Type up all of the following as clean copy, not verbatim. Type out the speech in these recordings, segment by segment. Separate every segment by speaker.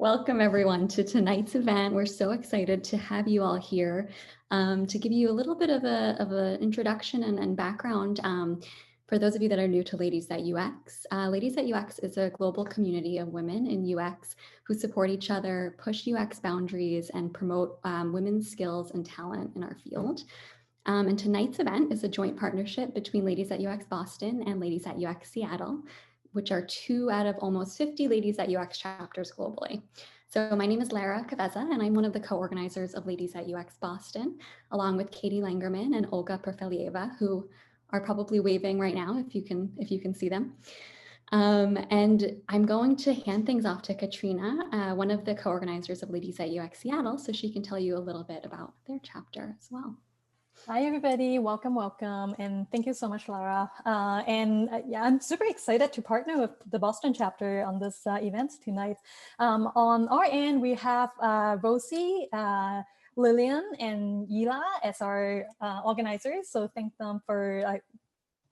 Speaker 1: Welcome everyone to tonight's event. We're so excited to have you all here to give you a little bit of an introduction and background for those of you that are new to Ladies at UX. Ladies at UX is a global community of women in UX who support each other, push UX boundaries, and promote women's skills and talent in our field. And tonight's event is a joint partnership between Ladies at UX Boston and Ladies at UX Seattle, which are 2 out of almost 50 Ladies at UX chapters globally. So my name is Lara Caveza, and I'm one of the co-organizers of Ladies at UX Boston, along with Katie Langerman and Olga Perfelieva, who are probably waving right now if you can see them. And I'm going to hand things off to Katrina, one of the co-organizers of Ladies at UX Seattle, so she can tell you a little bit about their chapter as well.
Speaker 2: Hi, everybody. Welcome. And thank you so much, Lara. Yeah, I'm super excited to partner with the Boston chapter on this event tonight. On our end, we have Rosie, Lillian, and Yila as our organizers. So thank them for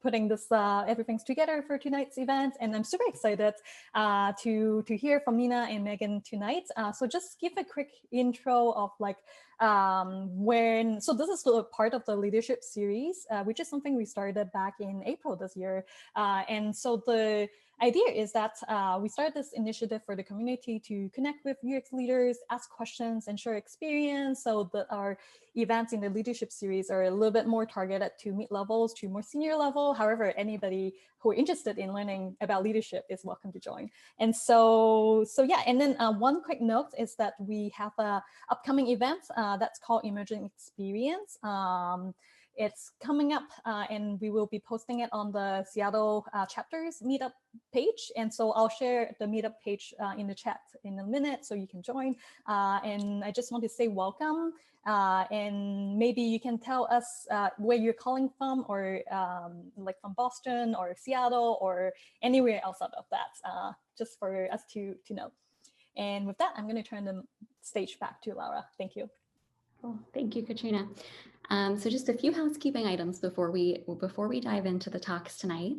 Speaker 2: putting this everything's together for tonight's event, and I'm super excited to hear from Meena and Megan tonight. So just give a quick intro of so this is a part of the leadership series, which is something we started back in April this year, and so the idea is that we started this initiative for the community to connect with UX leaders, ask questions, and share experience, so that our events in the leadership series are a little bit more targeted to mid-levels, to more senior level. However, anybody who are interested in learning about leadership is welcome to join. And so yeah, and then one quick note is that we have a upcoming event that's called Emerging Experience. It's coming up and we will be posting it on the Seattle chapters meetup page. And so I'll share the meetup page in the chat in a minute so you can join. And I just want to say welcome. And maybe you can tell us where you're calling from, or like from Boston or Seattle or anywhere else out of that, just for us to know. And with that, I'm going to turn the stage back to Laura. Thank you.
Speaker 1: Cool. Thank you, Katrina. So just a few housekeeping items before we dive into the talks tonight.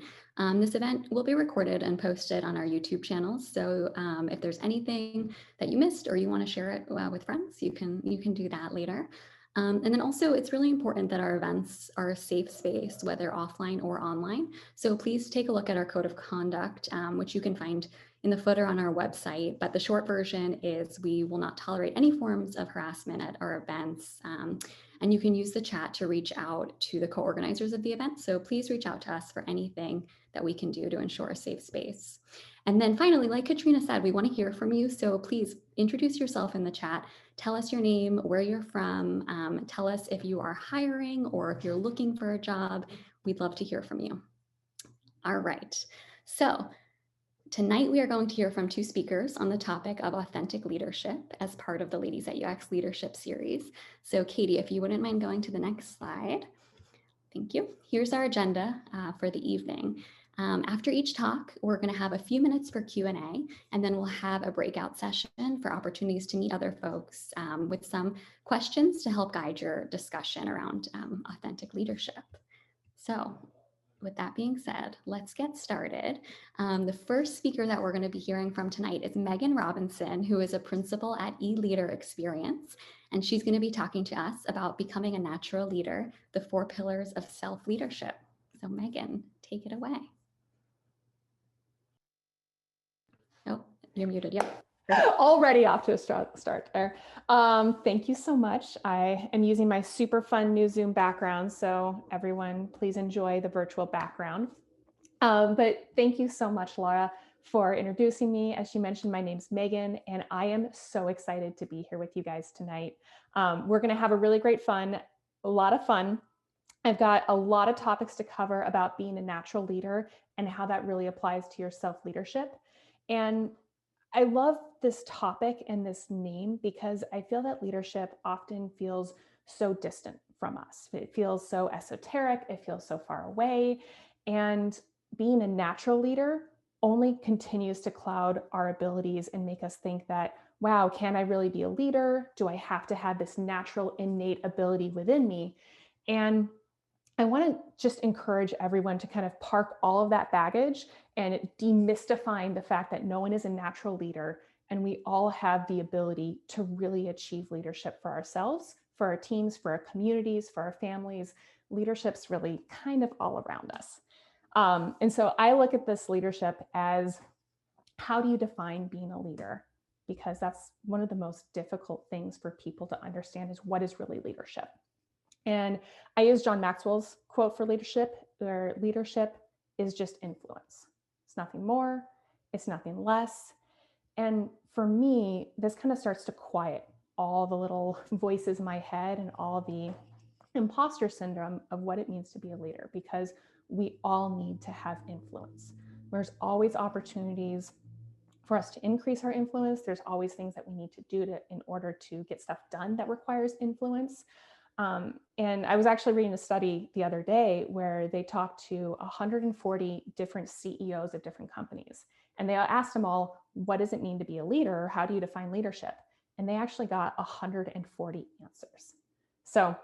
Speaker 1: This event will be recorded and posted on our YouTube channels. So if there's anything that you missed or you want to share it with friends, you can do that later. And then also, it's really important that our events are a safe space, whether offline or online. So please take a look at our code of conduct, which you can find in the footer on our website. But the short version is we will not tolerate any forms of harassment at our events. And you can use the chat to reach out to the co-organizers of the event. So please reach out to us for anything that we can do to ensure a safe space. And then finally, like Katrina said, we want to hear from you. So please introduce yourself in the chat. Tell us your name, where you're from. Tell us if you are hiring or if you're looking for a job. We'd love to hear from you. All right. So tonight, we are going to hear from 2 speakers on the topic of authentic leadership as part of the Ladies at UX Leadership Series. So Katie, if you wouldn't mind going to the next slide. Thank you. Here's our agenda for the evening. After each talk, we're going to have a few minutes for Q&A, and then we'll have a breakout session for opportunities to meet other folks with some questions to help guide your discussion around authentic leadership. So with that being said, let's get started. The first speaker that we're going to be hearing from tonight is Megan Robinson, who is a principal at eLeader Experience, and she's going to be talking to us about becoming a natural leader, the 4 pillars of self-leadership. So Megan, take it away. Oh, you're muted. Yep.
Speaker 3: Already off to a start there. Thank you so much. I am using my super fun new Zoom background, so everyone please enjoy the virtual background. But thank you so much, Laura, for introducing me. As you mentioned, my name's Megan, and I am so excited to be here with you guys tonight. We're going to have a really great a lot of fun. I've got a lot of topics to cover about being a natural leader and how that really applies to your self-leadership. And I love this topic and this name because I feel that leadership often feels so distant from us. It feels so esoteric, it feels so far away. And being a natural leader only continues to cloud our abilities and make us think that, wow, can I really be a leader? Do I have to have this natural innate ability within me? And I want to just encourage everyone to kind of park all of that baggage and demystifying the fact that no one is a natural leader and we all have the ability to really achieve leadership for ourselves, for our teams, for our communities, for our families. Leadership's really kind of all around us. And so I look at this leadership as, how do you define being a leader? Because that's one of the most difficult things for people to understand, is what is really leadership. And I use John Maxwell's quote for leadership, where leadership is just influence. It's nothing more, it's nothing less. And for me, this kind of starts to quiet all the little voices in my head and all the imposter syndrome of what it means to be a leader, because we all need to have influence. There's always opportunities for us to increase our influence. There's always things that we need to do in order to get stuff done that requires influence. And I was actually reading a study the other day where they talked to 140 different CEOs of different companies. And they asked them all, what does it mean to be a leader? How do you define leadership? And they actually got 140 answers. So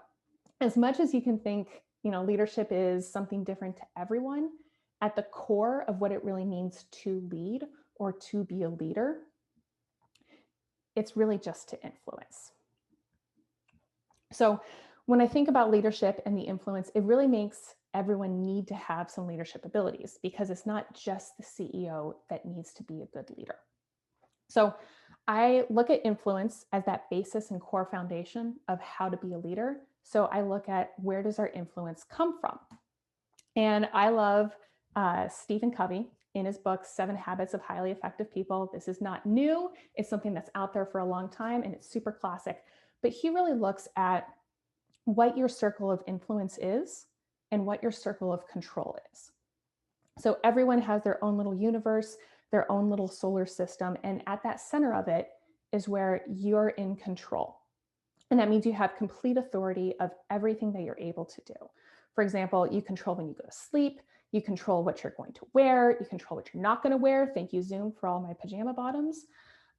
Speaker 3: as much as you can think, leadership is something different to everyone, at the core of what it really means to lead or to be a leader, it's really just to influence. So when I think about leadership and the influence, it really makes everyone need to have some leadership abilities, because it's not just the CEO that needs to be a good leader. So I look at influence as that basis and core foundation of how to be a leader. So I look at, where does our influence come from? And I love Stephen Covey in his book, 7 Habits of Highly Effective People. This is not new. It's something that's out there for a long time, and it's super classic. But he really looks at what your circle of influence is and what your circle of control is. So everyone has their own little universe, their own little solar system. And at that center of it is where you're in control. And that means you have complete authority of everything that you're able to do. For example, you control when you go to sleep, you control what you're going to wear, you control what you're not going to wear. Thank you, Zoom, for all my pajama bottoms.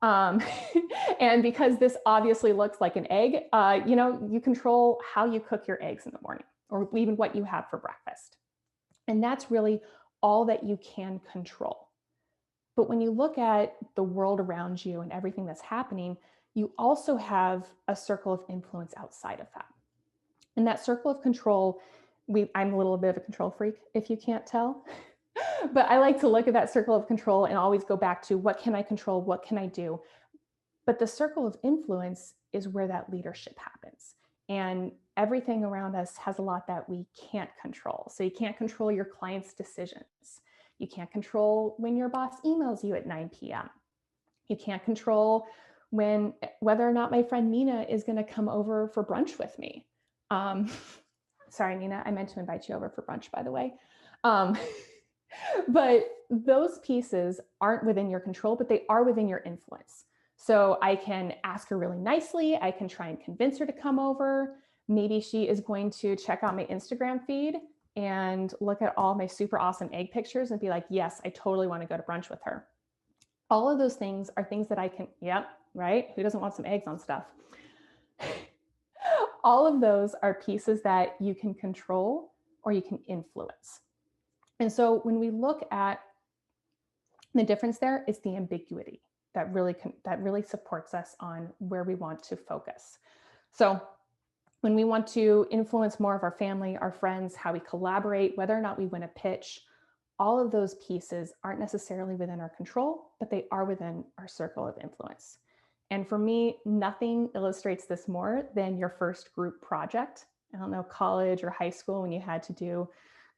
Speaker 3: And because this obviously looks like an egg, you control how you cook your eggs in the morning, or even what you have for breakfast. And that's really all that you can control. But when you look at the world around you and everything that's happening, you also have a circle of influence outside of that. And that circle of control, I'm a little bit of a control freak, if you can't tell. But I like to look at that circle of control and always go back to, what can I control? What can I do? But the circle of influence is where that leadership happens. And everything around us has a lot that we can't control. So you can't control your client's decisions. You can't control when your boss emails you at 9 p.m. You can't control whether or not my friend Meena is going to come over for brunch with me. Sorry, Meena, I meant to invite you over for brunch, by the way. But those pieces aren't within your control, but they are within your influence. So I can ask her really nicely. I can try and convince her to come over. Maybe she is going to check out my Instagram feed and look at all my super awesome egg pictures and be like, yes, I totally want to go to brunch with her. All of those things are things that I can, yep, right? Who doesn't want some eggs on stuff? All of those are pieces that you can control or you can influence. And so when we look at the difference there, it's the ambiguity that really supports us on where we want to focus. So when we want to influence more of our family, our friends, how we collaborate, whether or not we win a pitch, all of those pieces aren't necessarily within our control, but they are within our circle of influence. And for me, nothing illustrates this more than your first group project. I don't know, college or high school, when you had to do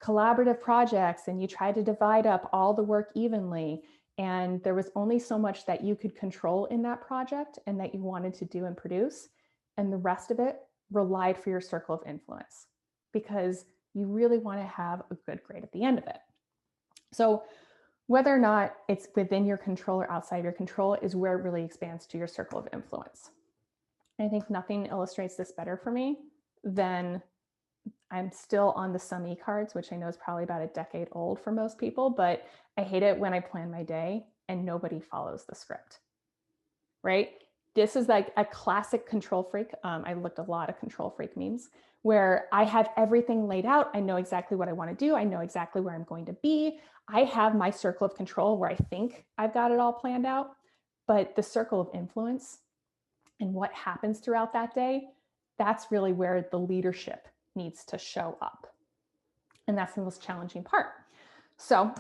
Speaker 3: collaborative projects and you tried to divide up all the work evenly. And there was only so much that you could control in that project and that you wanted to do and produce. And the rest of it relied for your circle of influence, because you really want to have a good grade at the end of it. So whether or not it's within your control or outside your control is where it really expands to your circle of influence. And I think nothing illustrates this better for me than, I'm still on the SUME cards, which I know is probably about a decade old for most people, but I hate it when I plan my day and nobody follows the script, right? This is like a classic control freak. I looked a lot of control freak memes where I have everything laid out. I know exactly what I want to do. I know exactly where I'm going to be. I have my circle of control where I think I've got it all planned out, But the circle of influence and what happens throughout that day, that's really where the leadership needs to show up. And that's the most challenging part. So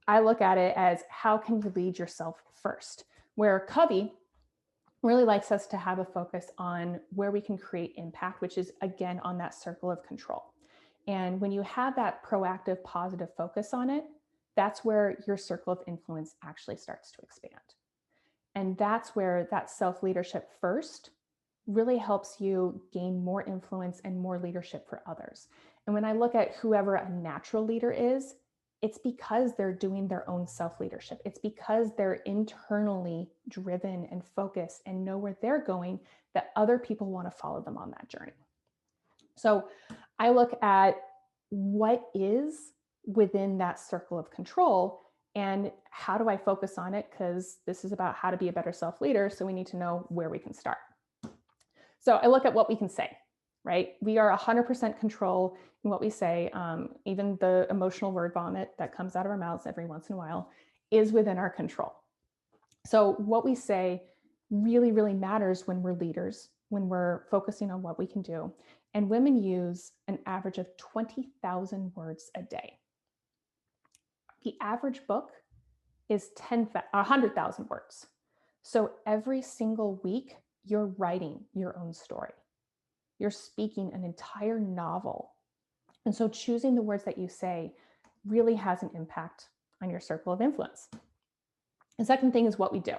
Speaker 3: I look at it as, how can you lead yourself first? Where Covey really likes us to have a focus on where we can create impact, which is again on that circle of control. And when you have that proactive, positive focus on it, that's where your circle of influence actually starts to expand. And that's where that self-leadership first really helps you gain more influence and more leadership for others. And when I look at whoever a natural leader is, it's because they're doing their own self-leadership. It's because they're internally driven and focused and know where they're going, that other people want to follow them on that journey. So I look at what is within that circle of control and how do I focus on it? Because this is about how to be a better self-leader. So we need to know where we can start. So I look at what we can say, right? We are 100% control in what we say. Even the emotional word vomit that comes out of our mouths every once in a while is within our control. So what we say really, really matters when we're leaders, when we're focusing on what we can do. And women use an average of 20,000 words a day. The average book is 100,000 words. So every single week, you're writing your own story. You're speaking an entire novel. And so choosing the words that you say really has an impact on your circle of influence. The second thing is what we do,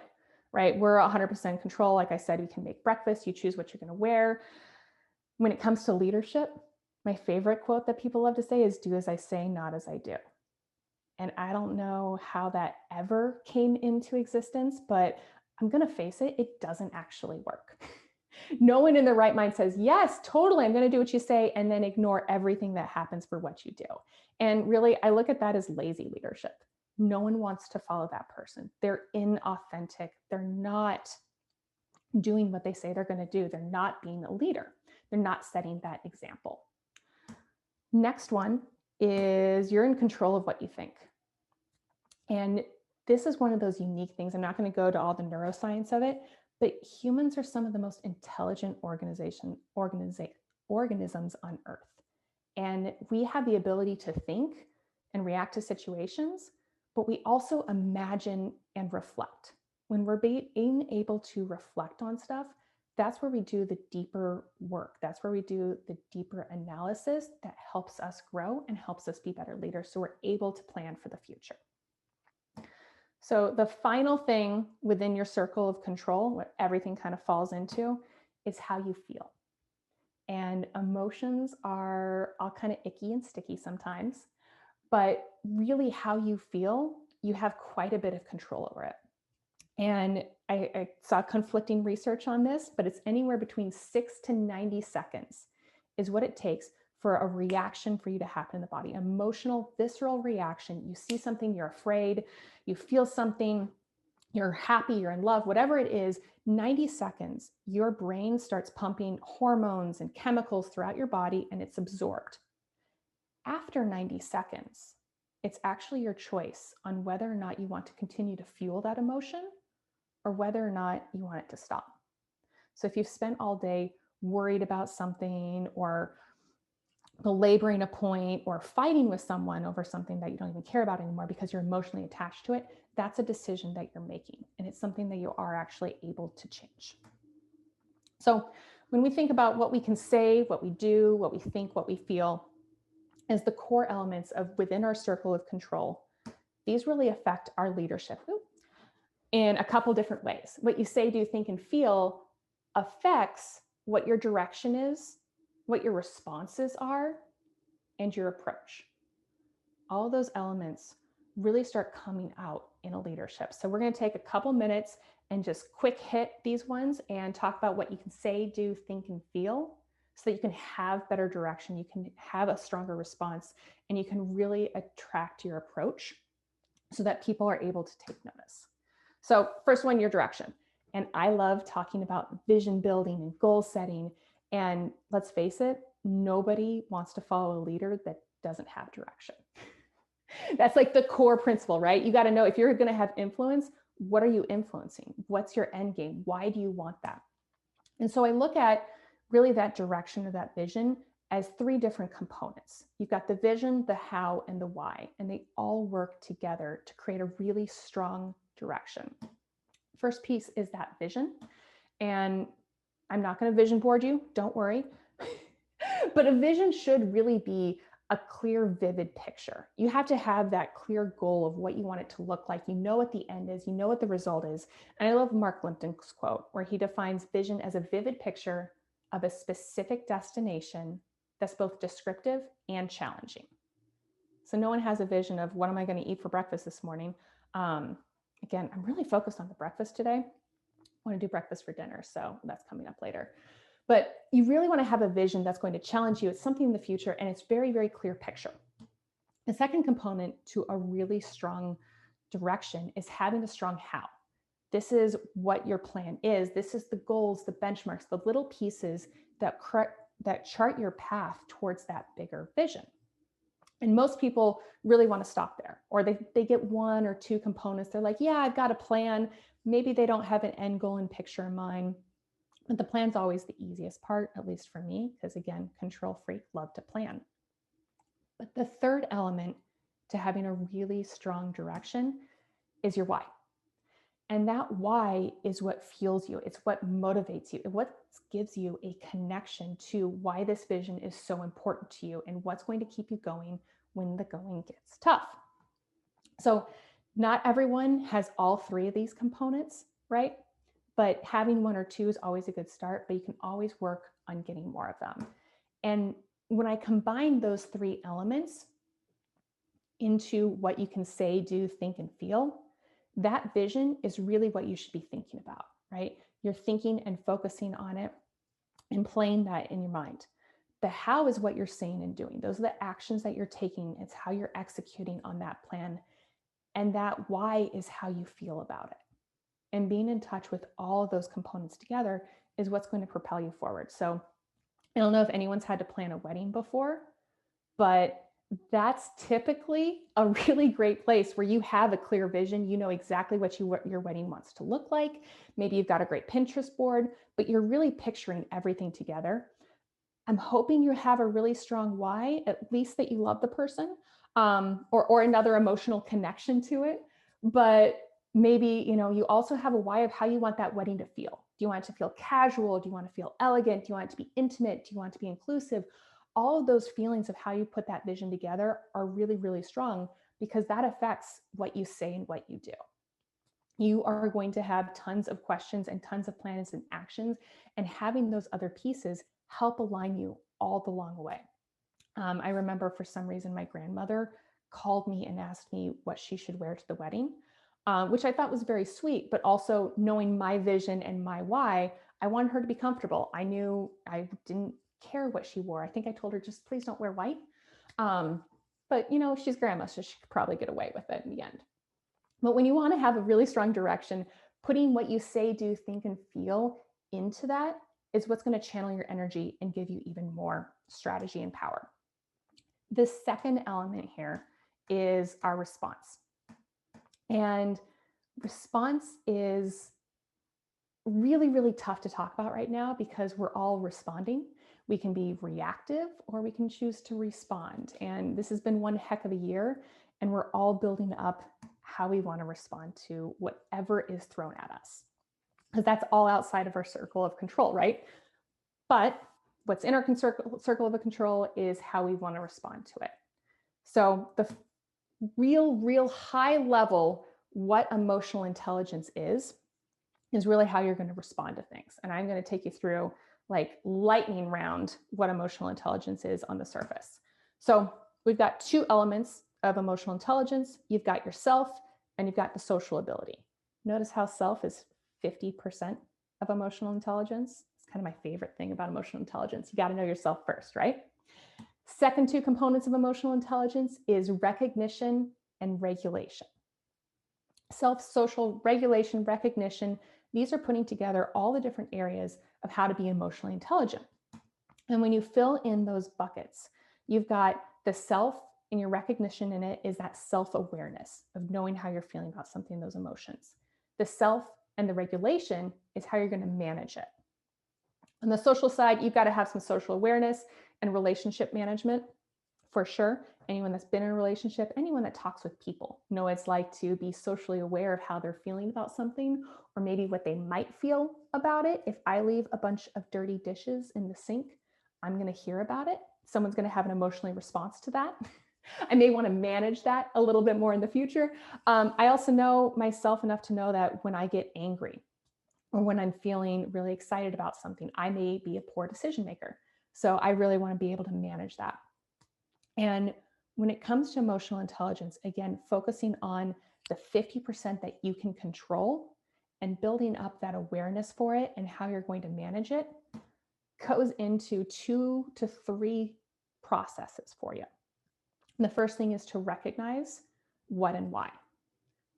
Speaker 3: right? We're 100% control. Like I said, you can make breakfast, you choose what you're going to wear. When it comes to leadership, my favorite quote that people love to say is, do as I say, not as I do. And I don't know how that ever came into existence, but I'm going to face it, it doesn't actually work. No one in their right mind says, yes, totally, I'm going to do what you say, and then ignore everything that happens for what you do. And really, I look at that as lazy leadership. No one wants to follow that person. They're inauthentic. They're not doing what they say they're going to do. They're not being a leader. They're not setting that example. Next one is you're in control of what you think. And this is one of those unique things. I'm not going to go to all the neuroscience of it, but humans are some of the most intelligent organisms on Earth. And we have the ability to think and react to situations, but we also imagine and reflect. When we're being able to reflect on stuff, that's where we do the deeper work. That's where we do the deeper analysis that helps us grow and helps us be better leaders. So we're able to plan for the future. So the final thing within your circle of control, what everything kind of falls into, is how you feel. And emotions are all kind of icky and sticky sometimes, but really how you feel, you have quite a bit of control over it. And I saw conflicting research on this, but it's anywhere between 6 to 90 seconds is what it takes for a reaction for you to happen in the body. Emotional, visceral reaction. You see something, you're afraid, you feel something, you're happy, you're in love, whatever it is, 90 seconds, your brain starts pumping hormones and chemicals throughout your body and it's absorbed. After 90 seconds, it's actually your choice on whether or not you want to continue to fuel that emotion or whether or not you want it to stop. So if you've spent all day worried about something or belaboring a point or fighting with someone over something that you don't even care about anymore because you're emotionally attached to it, that's a decision that you're making. And it's something that you are actually able to change. So when we think about what we can say, what we do, what we think, what we feel, as the core elements of within our circle of control, these really affect our leadership in a couple different ways. What you say, do, think, and feel affects what your direction is, what your responses are, and your approach. All those elements really start coming out in a leadership. So we're going to take a couple minutes and just quick hit these ones and talk about what you can say, do, think, and feel so that you can have better direction, you can have a stronger response, and you can really attract your approach so that people are able to take notice. So first one, your direction. And I love talking about vision building and goal setting. And let's face it, nobody wants to follow a leader that doesn't have direction. That's like the core principle, right? You got to know if you're going to have influence, what are you influencing? What's your end game? Why do you want that? And so I look at really that direction or that vision as three different components. You've got the vision, the how, and the why, and they all work together to create a really strong direction. First piece is that vision. And I'm not going to vision board you, don't worry. But a vision should really be a clear, vivid picture. You have to have that clear goal of what you want it to look like. You know what the end is, you know what the result is. And I love Mark Limpton's quote, where he defines vision as a vivid picture of a specific destination that's both descriptive and challenging. So no one has a vision of what am I going to eat for breakfast this morning. Again, I'm really focused on the breakfast today. I want to do breakfast for dinner, so that's coming up later. But you really want to have a vision that's going to challenge you. It's something in the future, and it's very, very clear picture. The second component to a really strong direction is having a strong how. This is what your plan is. This is the goals, the benchmarks, the little pieces that chart your path towards that bigger vision. And most people really want to stop there, or they get one or two components. They're like, yeah, I've got a plan. Maybe they don't have an end goal and picture in mind. But the plan's always the easiest part, at least for me, because again, control freak, love to plan. But the third element to having a really strong direction is your why. And that why is what fuels you. It's what motivates you. It's what gives you a connection to why this vision is so important to you and what's going to keep you going when the going gets tough. So not everyone has all three of these components, right? But having one or two is always a good start, but you can always work on getting more of them. And when I combine those three elements into what you can say, do, think, and feel, that vision is really what you should be thinking about, right? You're thinking and focusing on it and playing that in your mind. The how is what you're saying and doing. Those are the actions that you're taking. It's how you're executing on that plan. And that why is how you feel about it. And being in touch with all of those components together is what's going to propel you forward. So I don't know if anyone's had to plan a wedding before, but that's typically a really great place where you have a clear vision. You know exactly what your wedding wants to look like. Maybe you've got a great Pinterest board, but you're really picturing everything together. I'm hoping you have a really strong why, at least that you love the person, or another emotional connection to it. But maybe, you also have a why of how you want that wedding to feel. Do you want it to feel casual? Do you want to feel elegant? Do you want it to be intimate? Do you want it to be inclusive? All of those feelings of how you put that vision together are really, really strong because that affects what you say and what you do. You are going to have tons of questions and tons of plans and actions, and having those other pieces help align you all the long way. I remember for some reason my grandmother called me and asked me what she should wear to the wedding, which I thought was very sweet, but also knowing my vision and my why, I wanted her to be comfortable. I knew I didn't care what she wore. I think I told her, just please don't wear white. But she's grandma, so she could probably get away with it in the end. But when you want to have a really strong direction, putting what you say, do, think, and feel into that is what's going to channel your energy and give you even more strategy and power. The second element here is our response. And response is really, really tough to talk about right now because we're all responding. We can be reactive or we can choose to respond. And this has been one heck of a year, and we're all building up how we want to respond to whatever is thrown at us. Because that's all outside of our circle of control, right? But what's in our circle of control is how we want to respond to it. So the real high level, what emotional intelligence is really how you're going to respond to things. And I'm going to take you through like lightning round what emotional intelligence is on the surface. So we've got two elements of emotional intelligence. You've got yourself and you've got the social ability. Notice how self is 50% of emotional intelligence. It's kind of my favorite thing about emotional intelligence. You got to know yourself first, right? Second two components of emotional intelligence is recognition and regulation. Self, social, regulation, recognition, these are putting together all the different areas of how to be emotionally intelligent. And when you fill in those buckets, you've got the self and your recognition in it is that self-awareness of knowing how you're feeling about something, those emotions. The self and the regulation is how you're going to manage it. On the social side, you've got to have some social awareness and relationship management for sure. Anyone that's been in a relationship, anyone that talks with people, know what it's like to be socially aware of how they're feeling about something, or maybe what they might feel about it. If I leave a bunch of dirty dishes in the sink, I'm going to hear about it. Someone's going to have an emotional response to that. I may want to manage that a little bit more in the future. I also know myself enough to know that when I get angry or when I'm feeling really excited about something, I may be a poor decision maker. So I really want to be able to manage that. And when it comes to emotional intelligence, again, focusing on the 50% that you can control and building up that awareness for it and how you're going to manage it goes into 2 to 3 processes for you. And the first thing is to recognize what and why.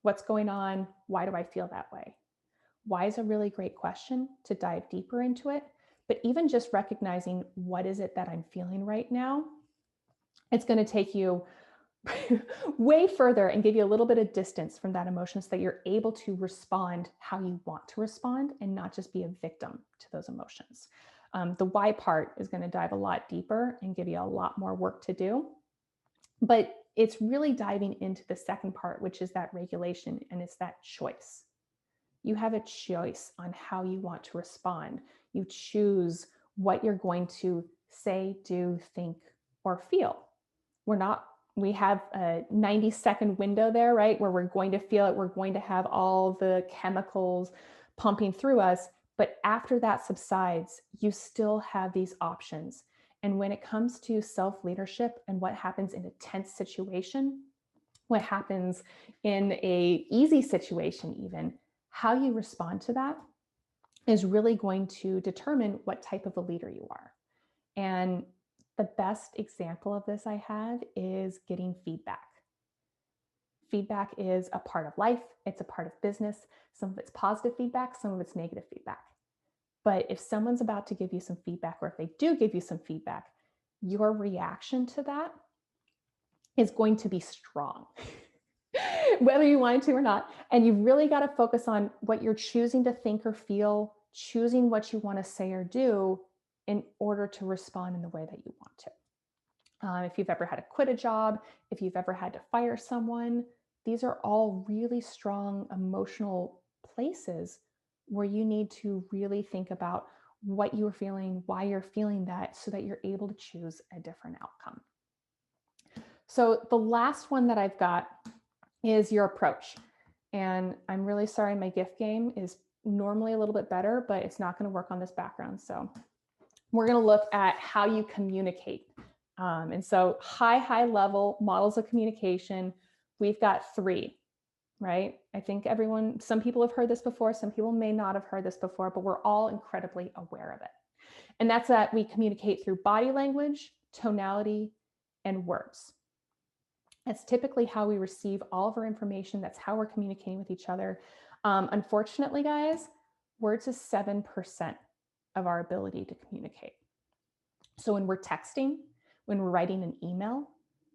Speaker 3: What's going on? Why do I feel that way? Why is a really great question to dive deeper into it. But even just recognizing what is it that I'm feeling right now, it's going to take you way further and give you a little bit of distance from that emotion so that you're able to respond how you want to respond and not just be a victim to those emotions. The why part is going to dive a lot deeper and give you a lot more work to do. But it's really diving into the second part, which is that regulation, and it's that choice. You have a choice on how you want to respond. You choose what you're going to say, do, think, or feel. We have a 90-second window there, right? Where we're going to feel it. We're going to have all the chemicals pumping through us. But after that subsides, you still have these options. And when it comes to self-leadership and what happens in a tense situation, what happens in a easy situation even, how you respond to that is really going to determine what type of a leader you are. And the best example of this I have is getting feedback. Feedback is a part of life. It's a part of business. Some of it's positive feedback, some of it's negative feedback. But if someone's about to give you some feedback, or if they do give you some feedback, your reaction to that is going to be strong, whether you want to or not. And you've really got to focus on what you're choosing to think or feel, choosing what you want to say or do in order to respond in the way that you want to. If you've ever had to quit a job, if you've ever had to fire someone, these are all really strong emotional places where you need to really think about what you're feeling, why you're feeling that, so that you're able to choose a different outcome. So the last one that I've got is your approach. And I'm really sorry, my gift game is normally a little bit better, but it's not going to work on this background. So we're going to look at how you communicate. And so high level models of communication, we've got 3, right? I think some people have heard this before, some people may not have heard this before, but we're all incredibly aware of it. And that's that we communicate through body language, tonality, and words. That's typically how we receive all of our information. That's how we're communicating with each other. Unfortunately, guys, words is 7% of our ability to communicate. So when we're texting, when we're writing an email,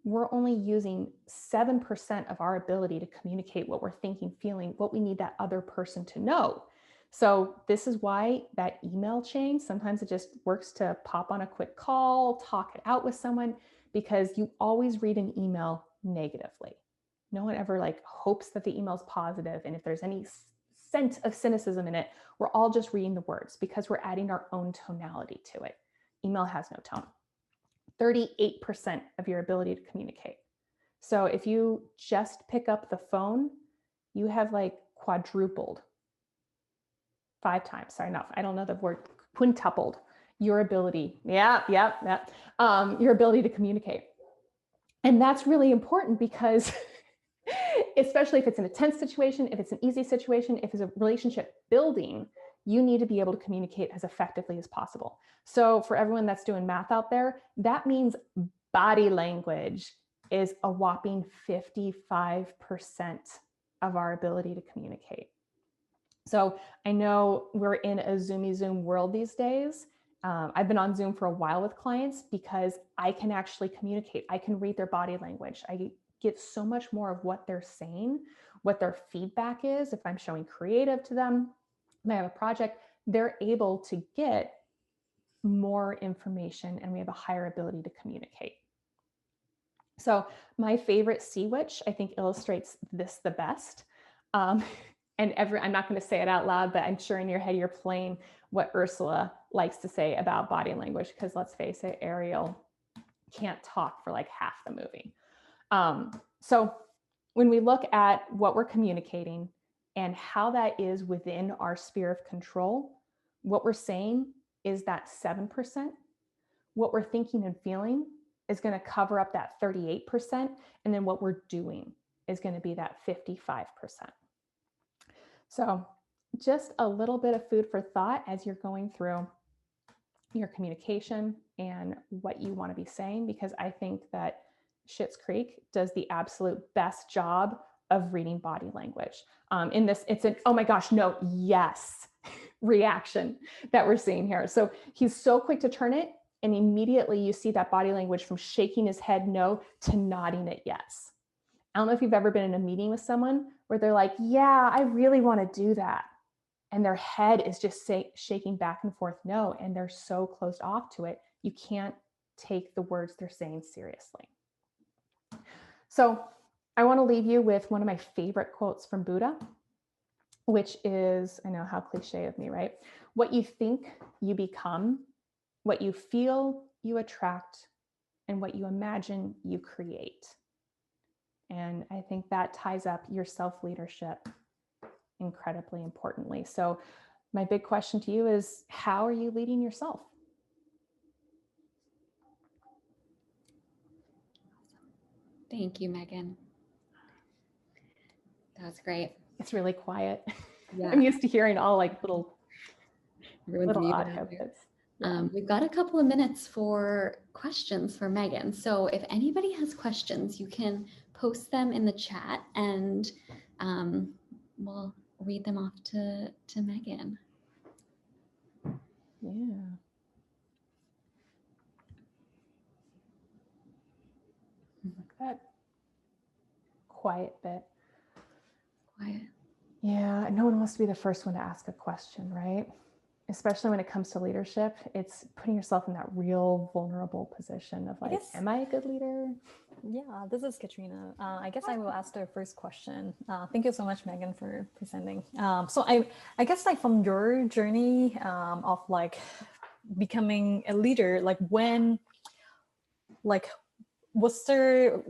Speaker 3: we're only using 7% of our ability to communicate what we're thinking, feeling, what we need that other person to know. So this is why that email chain, sometimes it just works to pop on a quick call, talk it out with someone, because you always read an email negatively. No one ever hopes that the email is positive. And if there's any scent of cynicism in it, we're all just reading the words because we're adding our own tonality to it. Email has no tone. 38% of your ability to communicate. So if you just pick up the phone, you have quadrupled, 5 times, sorry, not, I don't know the word, quintupled your ability. Your ability to communicate. And that's really important because especially if it's in a tense situation, if it's an easy situation, if it's a relationship building, you need to be able to communicate as effectively as possible. So for everyone that's doing math out there, that means body language is a whopping 55% of our ability to communicate. So I know we're in a Zoom world these days, I've been on Zoom for a while with clients because I can actually communicate. I can read their body language. I get so much more of what they're saying, what their feedback is. If I'm showing creative to them, and I have a project, they're able to get more information and we have a higher ability to communicate. So my favorite sea witch, I think, illustrates this the best. And I'm not going to say it out loud, but I'm sure in your head you're playing what Ursula likes to say about body language, because let's face it, Ariel can't talk for like half the movie. So when we look at what we're communicating and how that is within our sphere of control, what we're saying is that 7%. What we're thinking and feeling is going to cover up that 38%. And then what we're doing is going to be that 55%. So just a little bit of food for thought as you're going through your communication and what you want to be saying, because I think that Schitt's Creek does the absolute best job of reading body language. In this, it's an, oh my gosh, no, yes reaction that we're seeing here. So he's so quick to turn it, and immediately you see that body language from shaking his head no to nodding it yes. I don't know if you've ever been in a meeting with someone where they're like, yeah, I really want to do that. And their head is just shaking back and forth no, and they're so closed off to it, you can't take the words they're saying seriously. So I want to leave you with one of my favorite quotes from Buddha, which is, I know how cliche of me, right? What you think, you become. What you feel, you attract. And what you imagine, you create. And I think that ties up your self-leadership incredibly importantly. So my big question to you is, how are you leading yourself?
Speaker 1: Thank you, Megan. That was great.
Speaker 3: It's really quiet.
Speaker 1: Yeah.
Speaker 3: I'm used to hearing all like little audio bits.
Speaker 1: Yeah. We've got a couple of minutes for questions for Megan. So if anybody has questions, you can post them in the chat and we'll read them off to Megan.
Speaker 3: Yeah. Like that quiet bit.
Speaker 1: Quiet.
Speaker 3: Yeah, no one wants to be the first one to ask a question, right? Especially when it comes to leadership, it's putting yourself in that real vulnerable position of like, am I a good leader?
Speaker 2: Yeah, this is Katrina. I guess I will ask the first question. Thank you so much, Megan, for presenting. So I guess like from your journey of like becoming a leader, like when, like, was there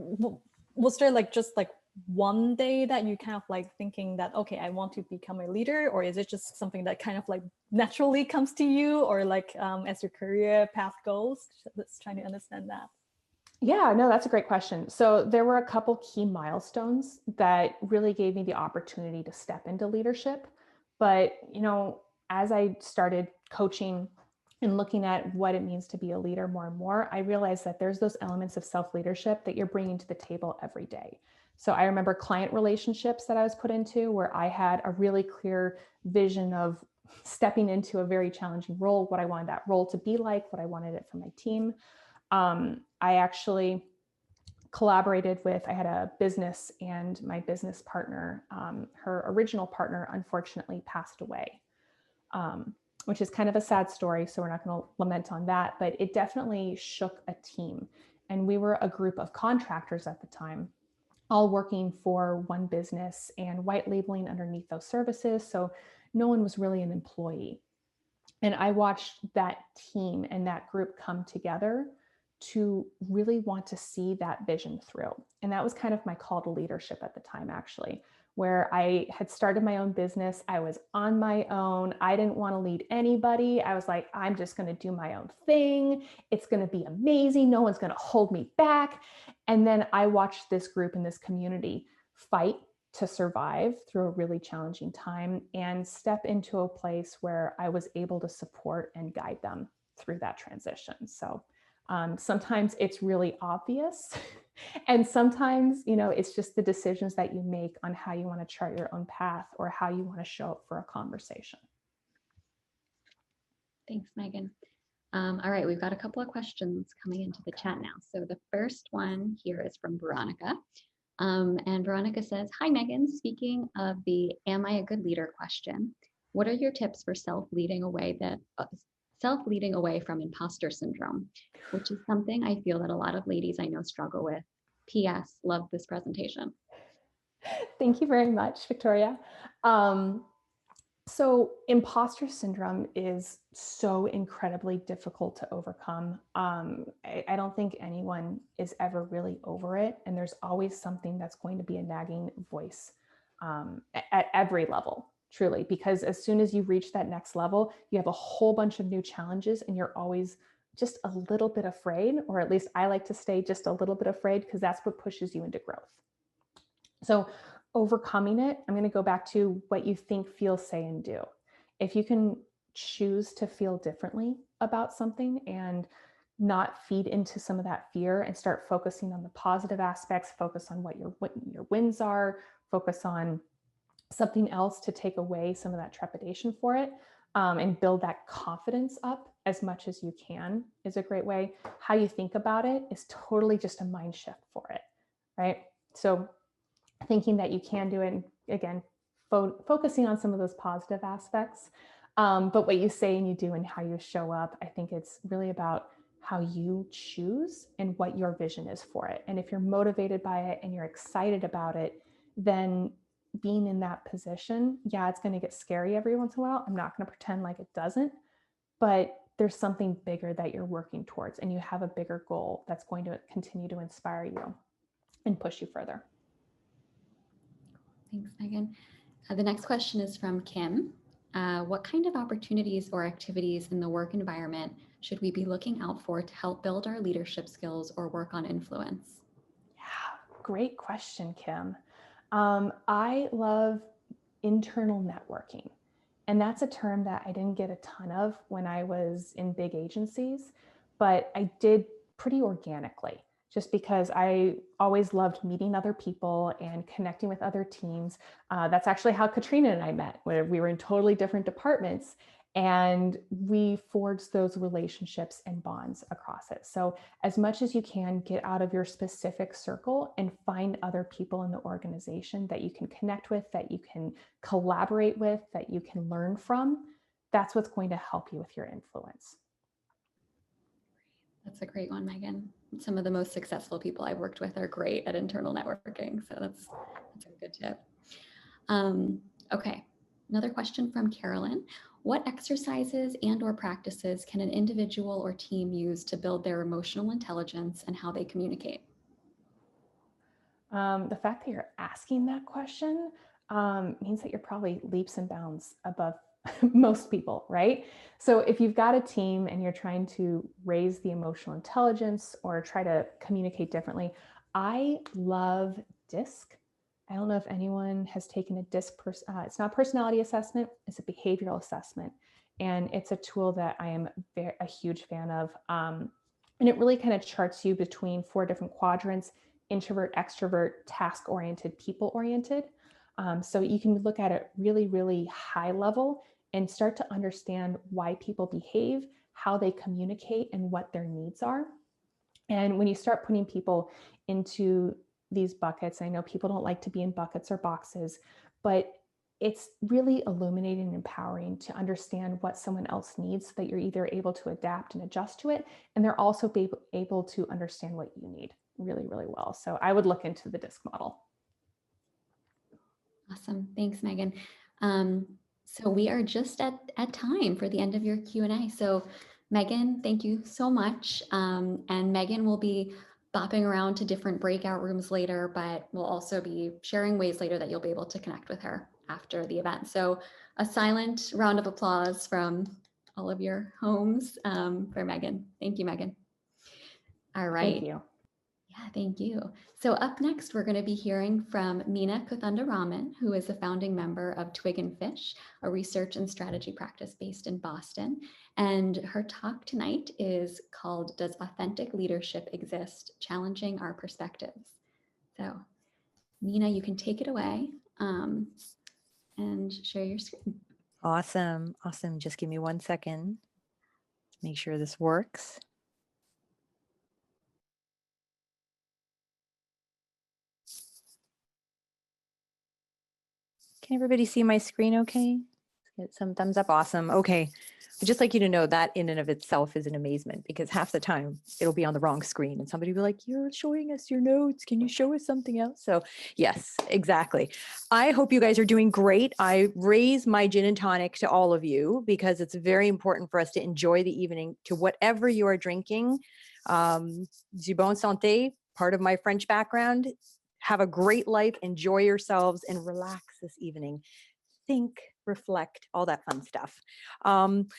Speaker 2: like just like one day that you kind of like thinking that, okay, I want to become a leader, or is it just something that kind of like naturally comes to you, or like as your career path goes? Let's try to understand that.
Speaker 3: Yeah, no, that's a great question. So there were a couple key milestones that really gave me the opportunity to step into leadership. But, you know, as I started coaching and looking at what it means to be a leader more and more, I realized that there's those elements of self-leadership that you're bringing to the table every day. So I remember client relationships that I was put into where I had a really clear vision of stepping into a very challenging role, what I wanted that role to be like, what I wanted it for my team. I actually collaborated with, I had a business, and my business partner, her original partner, unfortunately passed away, which is kind of a sad story. So we're not going to lament on that, but it definitely shook a team. And we were a group of contractors at the time, all working for one business and white labeling underneath those services. So no one was really an employee. And I watched that team and that group come together to really want to see that vision through. And that was kind of my call to leadership at the time, actually, where I had started my own business. I was on my own. I didn't want to lead anybody. I was like, I'm just going to do my own thing. It's going to be amazing. No one's going to hold me back. And then I watched this group and this community fight to survive through a really challenging time and step into a place where I was able to support and guide them through that transition. So sometimes it's really obvious. And sometimes, you know, it's just the decisions that you make on how you want to chart your own path or how you want to show up for a conversation.
Speaker 1: Thanks, Megan. All right, we've got a couple of questions coming into the chat now. So the first one here is from Veronica. And Veronica says, hi, Megan. Speaking of the am I a good leader question, what are your tips for self-leading away from imposter syndrome, which is something I feel that a lot of ladies I know struggle with. P.S. Love this presentation.
Speaker 3: Thank you very much, Victoria. So imposter syndrome is so incredibly difficult to overcome. I don't think anyone is ever really over it. And there's always something that's going to be a nagging voice at every level, truly, because as soon as you reach that next level, you have a whole bunch of new challenges and you're always just a little bit afraid, or at least I like to stay just a little bit afraid because that's what pushes you into growth. So overcoming it, I'm going to go back to what you think, feel, say, and do. If you can choose to feel differently about something and not feed into some of that fear and start focusing on the positive aspects, focus on what your wins are, focus on something else to take away some of that trepidation for it, and build that confidence up as much as you can is a great way. How you think about it is totally just a mind shift for it, right? So thinking that you can do it, and again, focusing on some of those positive aspects. But what you say and you do and how you show up, I think it's really about how you choose and what your vision is for it. And if you're motivated by it and you're excited about it, then being in that position, yeah, it's going to get scary every once in a while. I'm not going to pretend like it doesn't, but there's something bigger that you're working towards and you have a bigger goal that's going to continue to inspire you and push you further.
Speaker 1: Thanks, Megan. The next question is from Kim. What kind of opportunities or activities in the work environment should we be looking out for to help build our leadership skills or work on influence?
Speaker 3: Yeah, great question, Kim. I love internal networking. And that's a term that I didn't get a ton of when I was in big agencies, but I did pretty organically, just because I always loved meeting other people and connecting with other teams. That's actually how Katrina and I met, where we were in totally different departments. And we forged those relationships and bonds across it. So as much as you can, get out of your specific circle and find other people in the organization that you can connect with, that you can collaborate with, that you can learn from. That's what's going to help you with your influence.
Speaker 1: That's a great one, Megan. Some of the most successful people I've worked with are great at internal networking. So that's a good tip. Okay, another question from Carolyn. What exercises and or practices can an individual or team use to build their emotional intelligence and how they communicate?
Speaker 3: The fact that you're asking that question means that you're probably leaps and bounds above most people, right? So if you've got a team and you're trying to raise the emotional intelligence or try to communicate differently, I love DISC. I don't know if anyone has taken a DISC. It's not a personality assessment, it's a behavioral assessment. And it's a tool that I am a huge fan of. And it really kind of charts you between 4 different quadrants: introvert, extrovert, task-oriented, people-oriented. So you can look at it really, really high level and start to understand why people behave, how they communicate, and what their needs are. And when you start putting people into these buckets, I know people don't like to be in buckets or boxes, but it's really illuminating and empowering to understand what someone else needs so that you're either able to adapt and adjust to it, and they're also able to understand what you need really, really well. So I would look into the DISC model.
Speaker 1: Awesome. Thanks, Megan. So we are just at time for the end of your Q&A. So Megan, thank you so much. And Megan will be bopping around to different breakout rooms later, but we'll also be sharing ways later that you'll be able to connect with her after the event. So a silent round of applause from all of your homes for Megan. Thank you, Megan. All right.
Speaker 3: Thank you.
Speaker 1: Yeah, thank you. So up next, we're going to be hearing from Meena Kothandaraman, who is a founding member of Twig and Fish, a research and strategy practice based in Boston. And her talk tonight is called Does Authentic Leadership Exist? Challenging Our Perspectives. So Meena, you can take it away and share your screen.
Speaker 4: Awesome. Awesome. Just give me 1 second. make sure this works. Can everybody see my screen okay? Get some thumbs up. Awesome. Okay. I'd just like you to know that in and of itself is an amazement, because half the time it'll be on the wrong screen and somebody will be like, you're showing us your notes. Can you show us something else? So yes, exactly. I hope you guys are doing great. I raise my gin and tonic to all of you because it's very important for us to enjoy the evening to whatever you are drinking. Du bon santé, part of my French background. Have a great life, enjoy yourselves, and relax this evening. Think, reflect, all that fun stuff.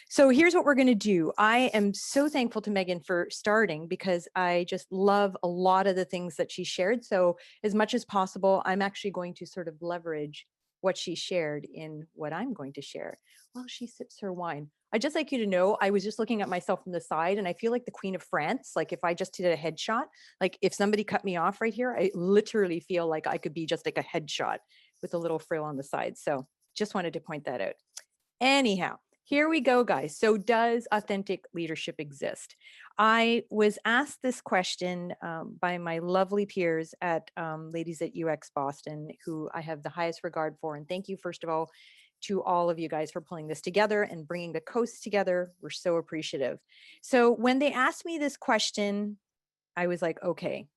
Speaker 4: So here's what we're going to do. I am so thankful to Megan for starting, because I just love a lot of the things that she shared. So as much as possible, I'm actually going to sort of leverage what she shared in what I'm going to share while she sips her wine. I'd just like you to know, I was just looking at myself from the side and I feel like the Queen of France. Like if I just did a headshot, like if somebody cut me off right here, I literally feel like I could be just like a headshot with a little frill on the side. So just wanted to point that out. Anyhow, here we go, guys. So does authentic leadership exist? I was asked this question by my lovely peers at Ladies at UX Boston, who I have the highest regard for. And thank you, first of all, to all of you guys for pulling this together and bringing the coast together. We're so appreciative. So when they asked me this question, I was like, okay,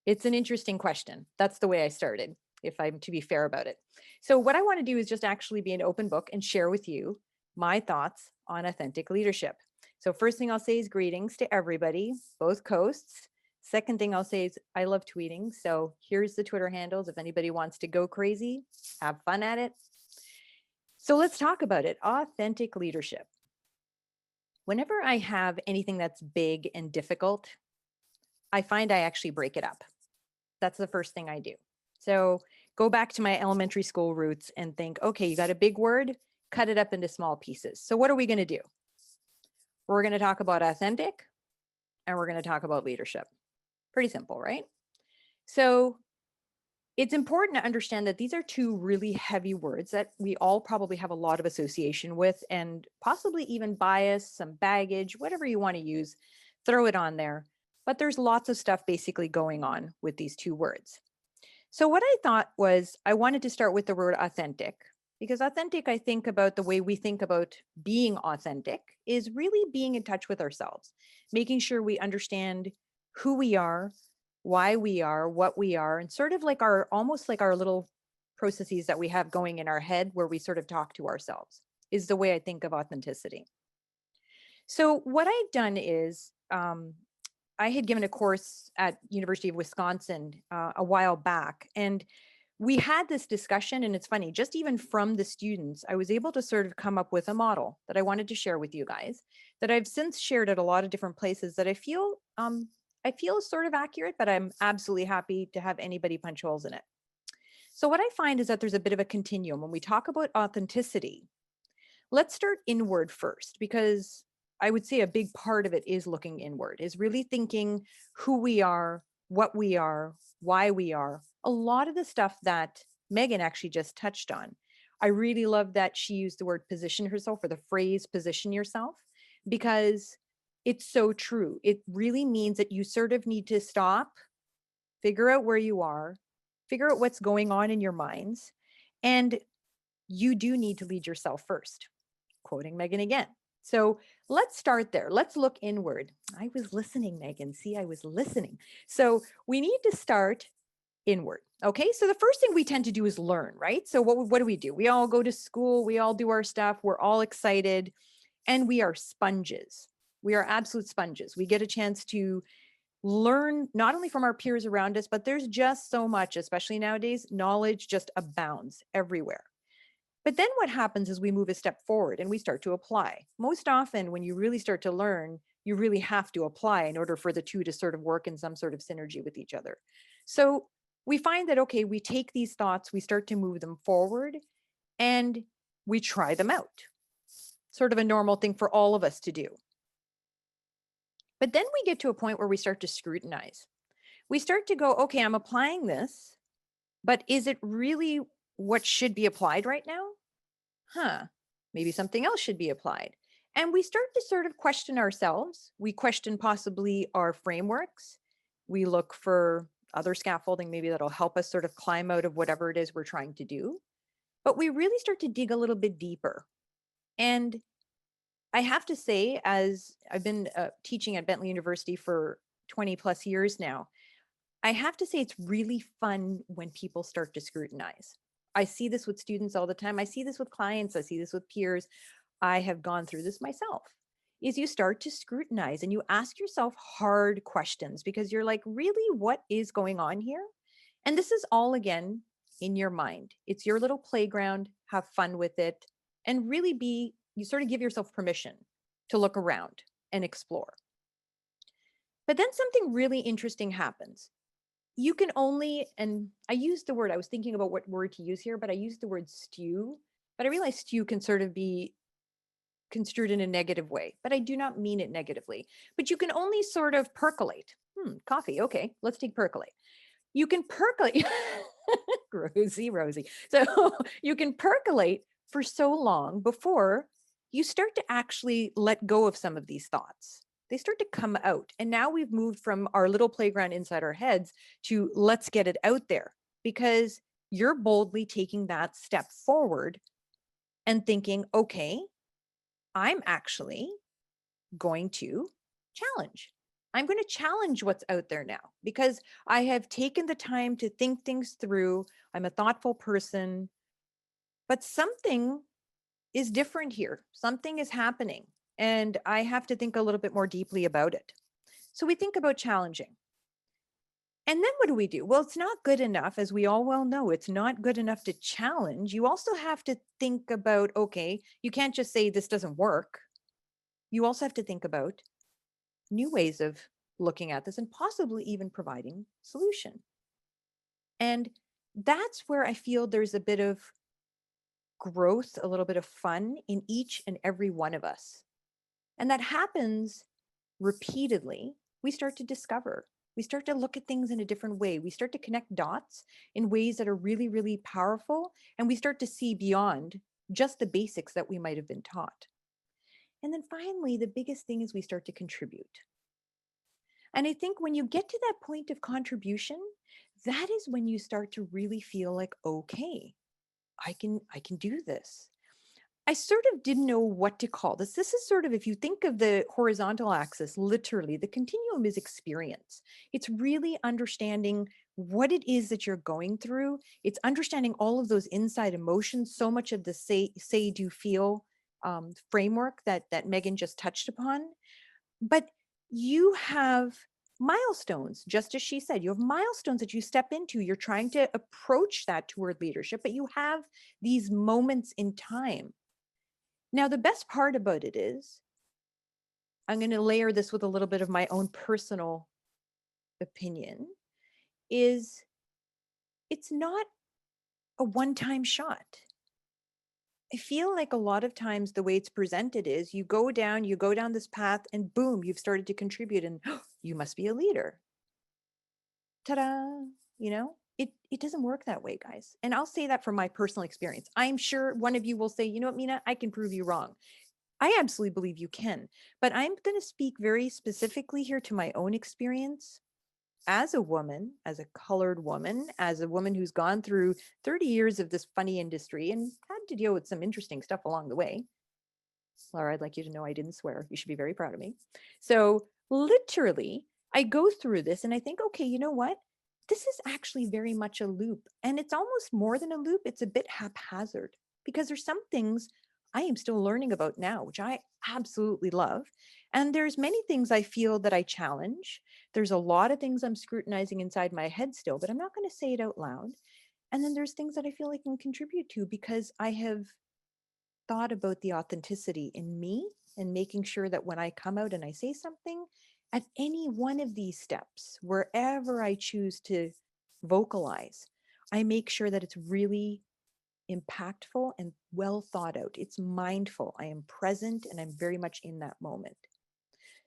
Speaker 4: it's an interesting question. That's the way I started, if I'm to be fair about it. So what I want to do is just actually be an open book and share with you my thoughts on authentic leadership. So first thing I'll say is greetings to everybody, both coasts. Second thing I'll say is I love tweeting. So here's the Twitter handles. If anybody wants to go crazy, have fun at it. So let's talk about it. Authentic leadership. Whenever I have anything that's big and difficult, I find I actually break it up. That's the first thing I do. So go back to my elementary school roots and think, okay, you got a big word, cut it up into small pieces. So what are we going to do? We're going to talk about authentic and we're going to talk about leadership. Pretty simple, right? So it's important to understand that these are two really heavy words that we all probably have a lot of association with, and possibly even bias, some baggage, whatever you want to use, throw it on there. But there's lots of stuff basically going on with these two words. So what I thought was I wanted to start with the word authentic, because authentic, I think about the way we think about being authentic is really being in touch with ourselves, making sure we understand who we are, why we are, what we are, and sort of like almost like our little processes that we have going in our head where we sort of talk to ourselves is the way I think of authenticity. So what I've done is I had given a course at University of Wisconsin a while back, and we had this discussion, and it's funny, just even from the students, I was able to sort of come up with a model that I wanted to share with you guys that I've since shared at a lot of different places that I feel is sort of accurate, but I'm absolutely happy to have anybody punch holes in it. So what I find is that there's a bit of a continuum. When we talk about authenticity, let's start inward first, because I would say a big part of it is looking inward, is really thinking who we are, what we are, why we are. A lot of the stuff that Megan actually just touched on. I really love that she used the word position herself, or the phrase position yourself, because it's so true. It really means that you sort of need to stop, figure out where you are, figure out what's going on in your minds, and you do need to lead yourself first. Quoting Megan again. So let's start there. Let's look inward. I was listening, Megan. See, I was listening. So we need to start inward. Okay. So the first thing we tend to do is learn, right? So what do? We all go to school. We all do our stuff. We're all excited, and we are sponges. We are absolute sponges. We get a chance to learn not only from our peers around us, but there's just so much, especially nowadays, knowledge just abounds everywhere. But then what happens is we move a step forward and we start to apply. Most often when you really start to learn, you really have to apply in order for the two to sort of work in some sort of synergy with each other. So we find that, okay, we take these thoughts, we start to move them forward, and we try them out. Sort of a normal thing for all of us to do. But then we get to a point where we start to scrutinize. We start to go, okay, I'm applying this, but is it really what should be applied right now? Maybe something else should be applied. And we start to sort of question ourselves. We question possibly our frameworks. We look for other scaffolding maybe that'll help us sort of climb out of whatever it is we're trying to do. But we really start to dig a little bit deeper. And I have to say, as I've been teaching at Bentley University for 20 plus years now, I have to say it's really fun when people start to scrutinize. I see this with students all the time. I see this with clients. I see this with peers. I have gone through this myself. Is you start to scrutinize and you ask yourself hard questions because you're like, really, what is going on here? And this is all, again, in your mind. It's your little playground. Have fun with it and really you sort of give yourself permission to look around and explore. But then something really interesting happens. You can only, and I used the word, I was thinking about what word to use here, but I used the word stew, but I realized stew can sort of be construed in a negative way, but I do not mean it negatively. But you can only sort of percolate. Coffee, okay, let's take percolate. You can percolate, Rosie. So you can percolate for so long before you start to actually let go of some of these thoughts. They start to come out. And now we've moved from our little playground inside our heads to let's get it out there, because you're boldly taking that step forward and thinking, okay, I'm actually going to challenge. I'm going to challenge what's out there now because I have taken the time to think things through. I'm a thoughtful person, but something is different here. Something is happening and I have to think a little bit more deeply about it. So we think about challenging. And then what do we do? Well, it's not good enough, as we all well know, it's not good enough to challenge. You also have to think about, okay, you can't just say this doesn't work. You also have to think about new ways of looking at this and possibly even providing solution. And that's where I feel there's a bit of growth, a little bit of fun in each and every one of us. And that happens repeatedly. We start to discover, we start to look at things in a different way. We start to connect dots in ways that are really, really powerful. And we start to see beyond just the basics that we might have been taught. And then finally, the biggest thing is we start to contribute. And I think when you get to that point of contribution, that is when you start to really feel like, okay, I can do this. I sort of didn't know what to call this. This is sort of, if you think of the horizontal axis, literally, the continuum is experience. It's really understanding what it is that you're going through. It's understanding all of those inside emotions, so much of the say, do, feel framework that Megan just touched upon. But you have milestones, just as she said, you have milestones that you step into. You're trying to approach that toward leadership, but you have these moments in time. Now, the best part about it is, I'm going to layer this with a little bit of my own personal opinion, is it's not a one-time shot. I feel like a lot of times the way it's presented is you go down this path and boom, you've started to contribute and you must be a leader. Ta-da, it doesn't work that way, guys. And I'll say that from my personal experience. I'm sure one of you will say, you know what, Meena, I can prove you wrong. I absolutely believe you can, but I'm going to speak very specifically here to my own experience as a woman, as a colored woman, as a woman who's gone through 30 years of this funny industry and had to deal with some interesting stuff along the way. Laura, I'd like you to know I didn't swear. You should be very proud of me. So literally, I go through this and I think, okay, you know what? This is actually very much a loop. And it's almost more than a loop. It's a bit haphazard because there's some things I am still learning about now, which I absolutely love. And there's many things I feel that I challenge. There's a lot of things I'm scrutinizing inside my head still, but I'm not going to say it out loud. And then there's things that I feel I can contribute to because I have thought about the authenticity in me and making sure that when I come out and I say something at any one of these steps, wherever I choose to vocalize, I make sure that it's really impactful and well thought out. It's mindful. I am present and I'm very much in that moment.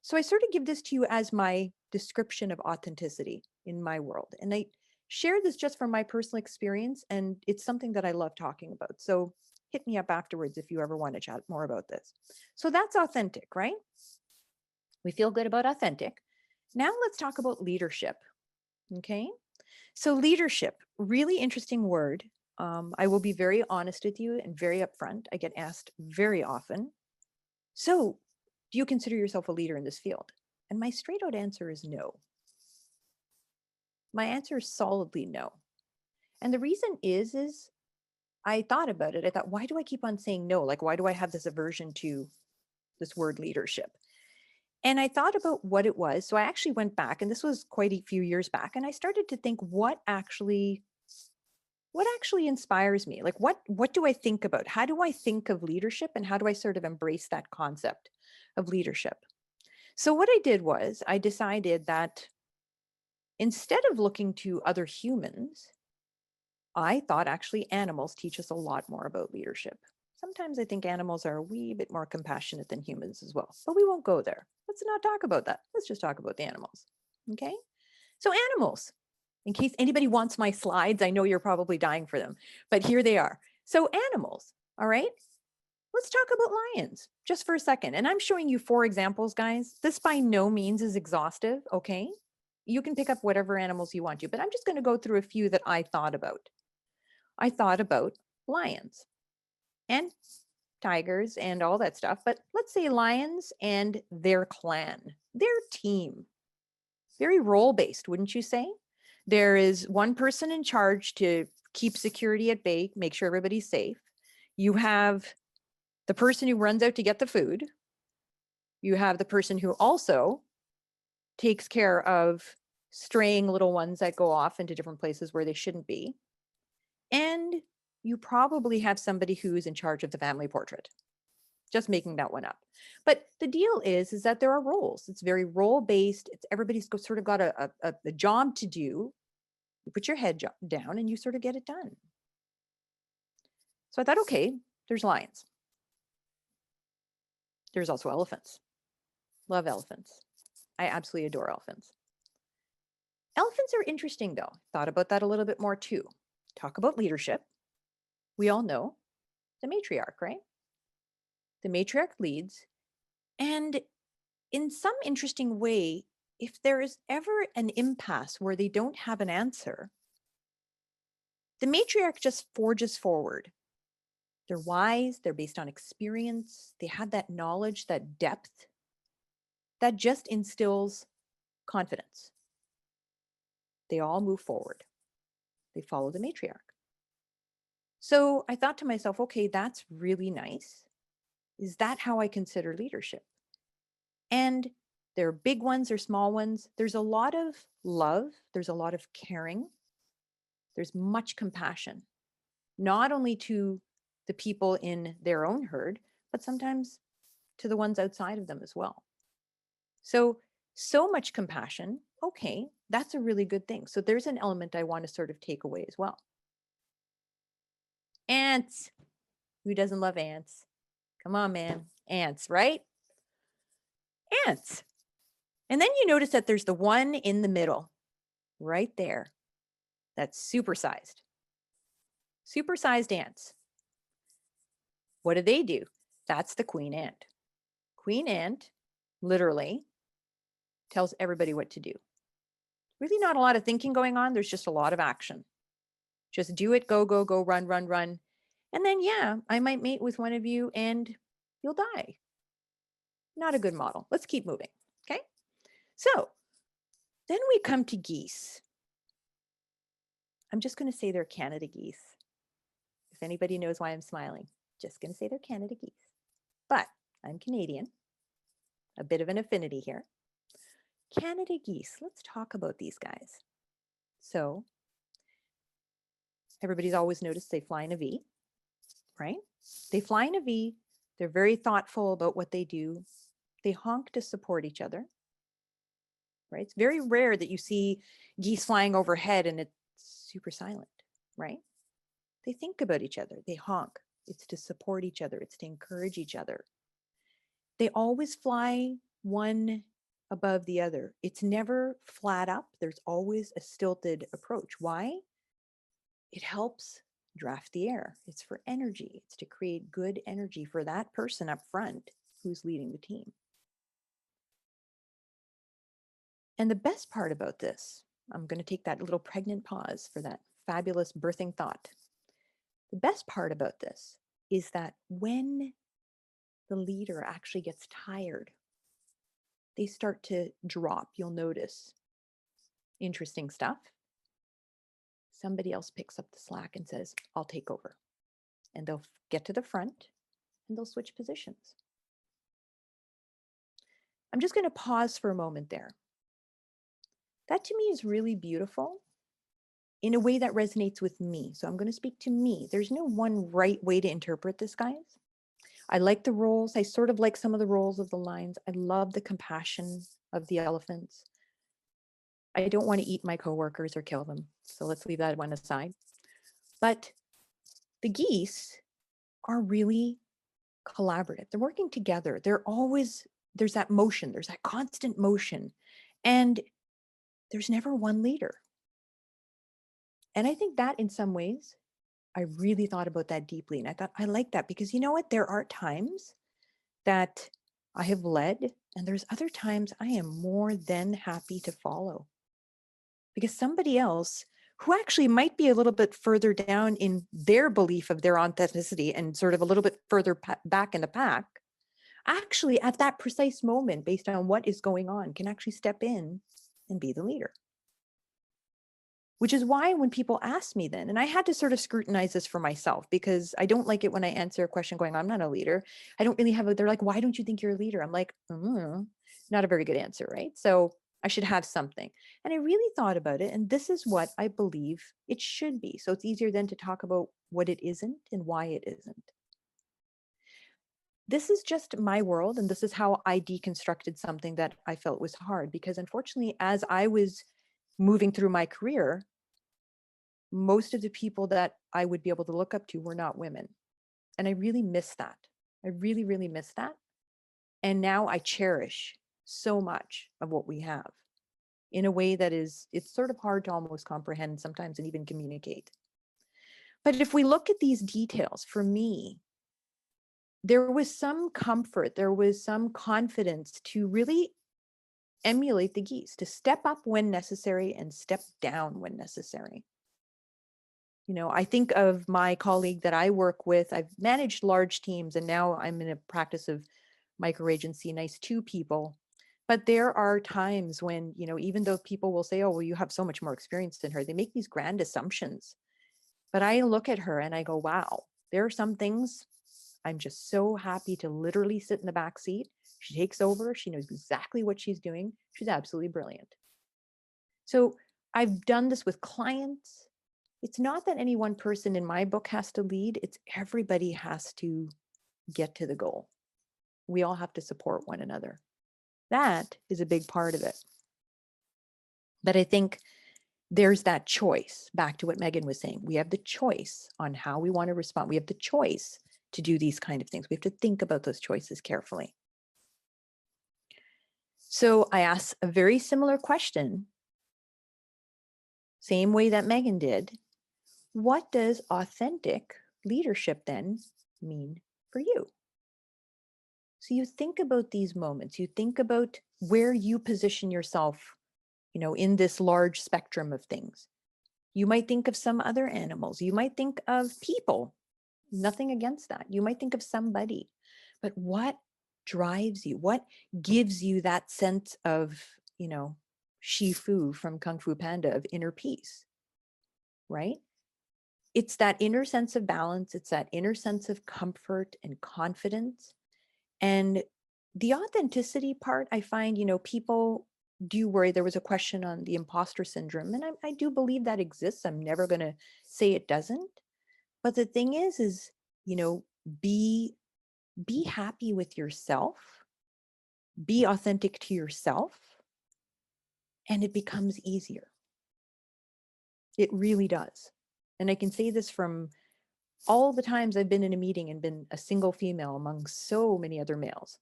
Speaker 4: So I sort of give this to you as my description of authenticity in my world. And share this just from my personal experience, and it's something that I love talking about. So hit me up afterwards if you ever want to chat more about this. So that's authentic, right? We feel good about authentic. Now let's talk about leadership. Okay. So leadership, really interesting word. I will be very honest with you and very upfront. I get asked very often, so do you consider yourself a leader in this field? And my straight out answer is no. My answer is solidly no. And the reason is I thought about it. I thought, why do I keep on saying no? Like, why do I have this aversion to this word leadership? And I thought about what it was. So I actually went back, and this was quite a few years back, and I started to think what actually inspires me? Like what do I think about? How do I think of leadership, and how do I sort of embrace that concept of leadership? So what I did was I decided that instead of looking to other humans, I thought actually animals teach us a lot more about leadership. Sometimes I think animals are a wee bit more compassionate than humans as well, but we won't go there. Let's not talk about that. Let's just talk about the animals. Okay? So animals, in case anybody wants my slides, I know you're probably dying for them, but here they are. So animals, all right? Let's talk about lions just for a second. And I'm showing you 4 examples, guys. This by no means is exhaustive, okay? You can pick up whatever animals you want to, but I'm just going to go through a few that I thought about. I thought about lions and tigers and all that stuff, but let's say lions and their clan, their team. Very role-based, wouldn't you say? There is one person in charge to keep security at bay, make sure everybody's safe. You have the person who runs out to get the food. You have the person who also takes care of straying little ones that go off into different places where they shouldn't be. And you probably have somebody who's in charge of the family portrait. Just making that one up. But the deal is that there are roles. It's very role-based. It's everybody's sort of got a job to do. You put your head down and you sort of get it done. So I thought, okay, there's lions. There's also elephants. Love elephants. I absolutely adore elephants. Elephants are interesting though. Thought about that a little bit more too. Talk about leadership. We all know the matriarch, right? The matriarch leads. And in some interesting way, if there is ever an impasse where they don't have an answer, the matriarch just forges forward. They're wise, they're based on experience, they have that knowledge, that depth, that just instills confidence. They all move forward. They follow the matriarch. So I thought to myself, okay, that's really nice. Is that how I consider leadership? And there are big ones or small ones. There's a lot of love. There's a lot of caring. There's much compassion, not only to the people in their own herd, but sometimes to the ones outside of them as well. So much compassion. Okay, that's a really good thing. So there's an element I want to sort of take away as well. Ants. Who doesn't love ants? Come on, man. Ants, right? Ants. And then you notice that there's the one in the middle, right there. That's supersized. Supersized ants. What do? That's the queen ant. Queen ant literally tells everybody what to do. Really not a lot of thinking going on. There's just a lot of action. Just do it, go, go, go, run, run, run. And then, yeah, I might mate with one of you and you'll die. Not a good model. Let's keep moving, okay? So then we come to geese. I'm just going to say they're Canada geese. If anybody knows why I'm smiling, just going to say they're Canada geese. But I'm Canadian, a bit of an affinity here. Canada geese, let's talk about these guys. So everybody's always noticed they fly in a V, right? They fly in a V. They're very thoughtful about what they do. They honk to support each other, right? It's very rare that you see geese flying overhead and it's super silent, right? They think about each other. They honk. It's to support each other. It's to encourage each other. They always fly one above the other. It's never flat up. There's always a stilted approach. Why? It helps draft the air. It's for energy. It's to create good energy for that person up front who's leading the team. And the best part about this, I'm going to take that little pregnant pause for that fabulous birthing thought. The best part about this is that when the leader actually gets tired, they start to drop. You'll notice interesting stuff. Somebody else picks up the slack and says, I'll take over. And they'll get to the front and they'll switch positions. I'm just going to pause for a moment there. That to me is really beautiful in a way that resonates with me. So I'm going to speak to me. There's no one right way to interpret this, guys. I like the roles. I sort of like some of the roles of the lions. I love the compassion of the elephants. I don't want to eat my coworkers or kill them. So let's leave that one aside. But the geese are really collaborative. They're working together. There's that motion. There's that constant motion. And there's never one leader. And I think that in some ways, I really thought about that deeply. And I thought, I like that because you know what? There are times that I have led, and there's other times I am more than happy to follow. Because somebody else who actually might be a little bit further down in their belief of their authenticity and sort of a little bit further back in the pack, actually at that precise moment, based on what is going on, can actually step in and be the leader. Which is why when people ask me then, and I had to sort of scrutinize this for myself because I don't like it when I answer a question going, I'm not a leader. I don't really they're like, why don't you think you're a leader? I'm like, not a very good answer, right? So I should have something. And I really thought about it. And this is what I believe it should be. So it's easier then to talk about what it isn't and why it isn't. This is just my world. And this is how I deconstructed something that I felt was hard. Because unfortunately, as I was moving through my career, most of the people that I would be able to look up to were not women. And I really miss that. I really, really miss that. And now I cherish so much of what we have in a way that it's sort of hard to almost comprehend sometimes and even communicate. But if we look at these details, for me, there was some comfort, there was some confidence to really emulate the geese, to step up when necessary and step down when necessary. You know, I think of my colleague that I work with. I've managed large teams and now I'm in a practice of micro agency, nice 2 people. But there are times when, you know, even though people will say, oh, well, you have so much more experience than her, they make these grand assumptions. But I look at her and I go, wow, there are some things I'm just so happy to literally sit in the back seat. She takes over. She knows exactly what she's doing. She's absolutely brilliant. So I've done this with clients. It's not that any one person in my book has to lead. It's everybody has to get to the goal. We all have to support one another. That is a big part of it. But I think there's that choice, back to what Megan was saying. We have the choice on how we want to respond. We have the choice to do these kind of things. We have to think about those choices carefully. So I asked a very similar question, same way that Megan did. What does authentic leadership then mean for you? So you think about these moments, you think about where you position yourself, you know, in this large spectrum of things. You might think of some other animals, you might think of people, nothing against that. You might think of somebody, but what drives you? What gives you that sense of, you know, Shifu from Kung Fu Panda, of inner peace, right? It's that inner sense of balance. It's that inner sense of comfort and confidence. And the authenticity part, I find, you know, people do worry. There was a question on the imposter syndrome, and I do believe that exists. I'm never going to say it doesn't. But the thing is, you know, be happy with yourself, be authentic to yourself, and it becomes easier. It really does. And I can say this from all the times I've been in a meeting and been a single female among so many other males.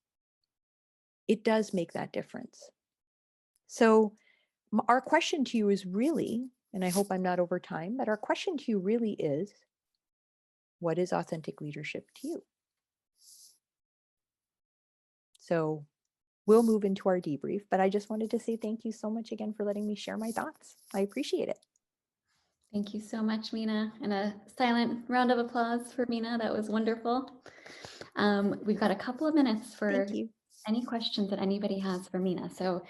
Speaker 4: It does make that difference. So our question to you is really, and I hope I'm not over time, but our question to you really is, what is authentic leadership to you? So we'll move into our debrief, but I just wanted to say thank you so much again for letting me share my thoughts. I appreciate it.
Speaker 1: Thank you so much, Meena. And a silent round of applause for Meena. That was wonderful. We've got a couple of minutes for any questions that anybody has for Meena. So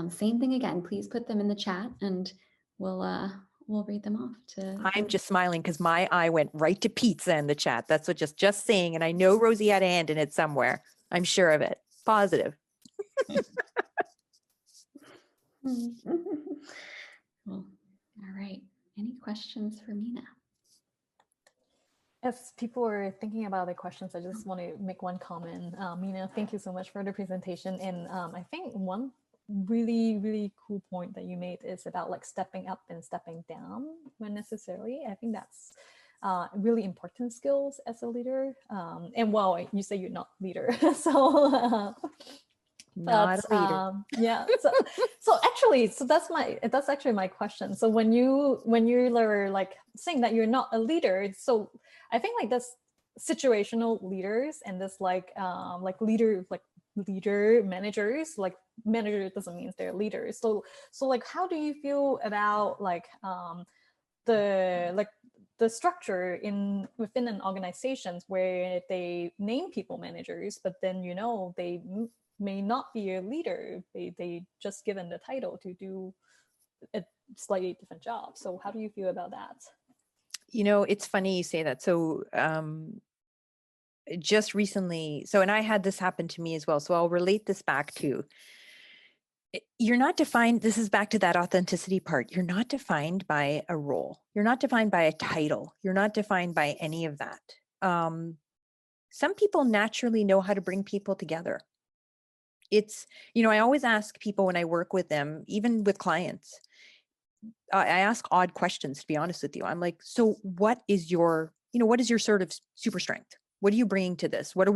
Speaker 1: same thing again, please put them in the chat and we'll read them off.
Speaker 4: I'm just smiling because my eye went right to pizza in the chat. That's what just saying. And I know Rosie had a hand in it somewhere. I'm sure of it. Positive.
Speaker 1: Well, all right. Any questions for Meena?
Speaker 2: As people are thinking about the questions, I just want to make one comment. Meena, thank you so much for the presentation. And I think one really, really cool point that you made is about like stepping up and stepping down when necessary. I think that's really important skills as a leader. And well, you say you're not leader, so
Speaker 4: not a leader.
Speaker 2: Yeah. So that's actually my question. So when you're like saying that you're not a leader, so I think like this situational leaders and this like leader managers, like manager doesn't mean they're leaders. So like how do you feel about like the structure within an organization where they name people managers, but then they may not be a leader. They just given the title to do a slightly different job. So how do you feel about that?
Speaker 4: It's funny you say that. So just recently, and I had this happen to me as well. So I'll relate this back to, you're not defined, this is back to that authenticity part. You're not defined by a role. You're not defined by a title. You're not defined by any of that. Some people naturally know how to bring people together. It's, I always ask people when I work with them, even with clients, I ask odd questions, to be honest with you. I'm like, so what is your sort of super strength? What are you bringing to this? What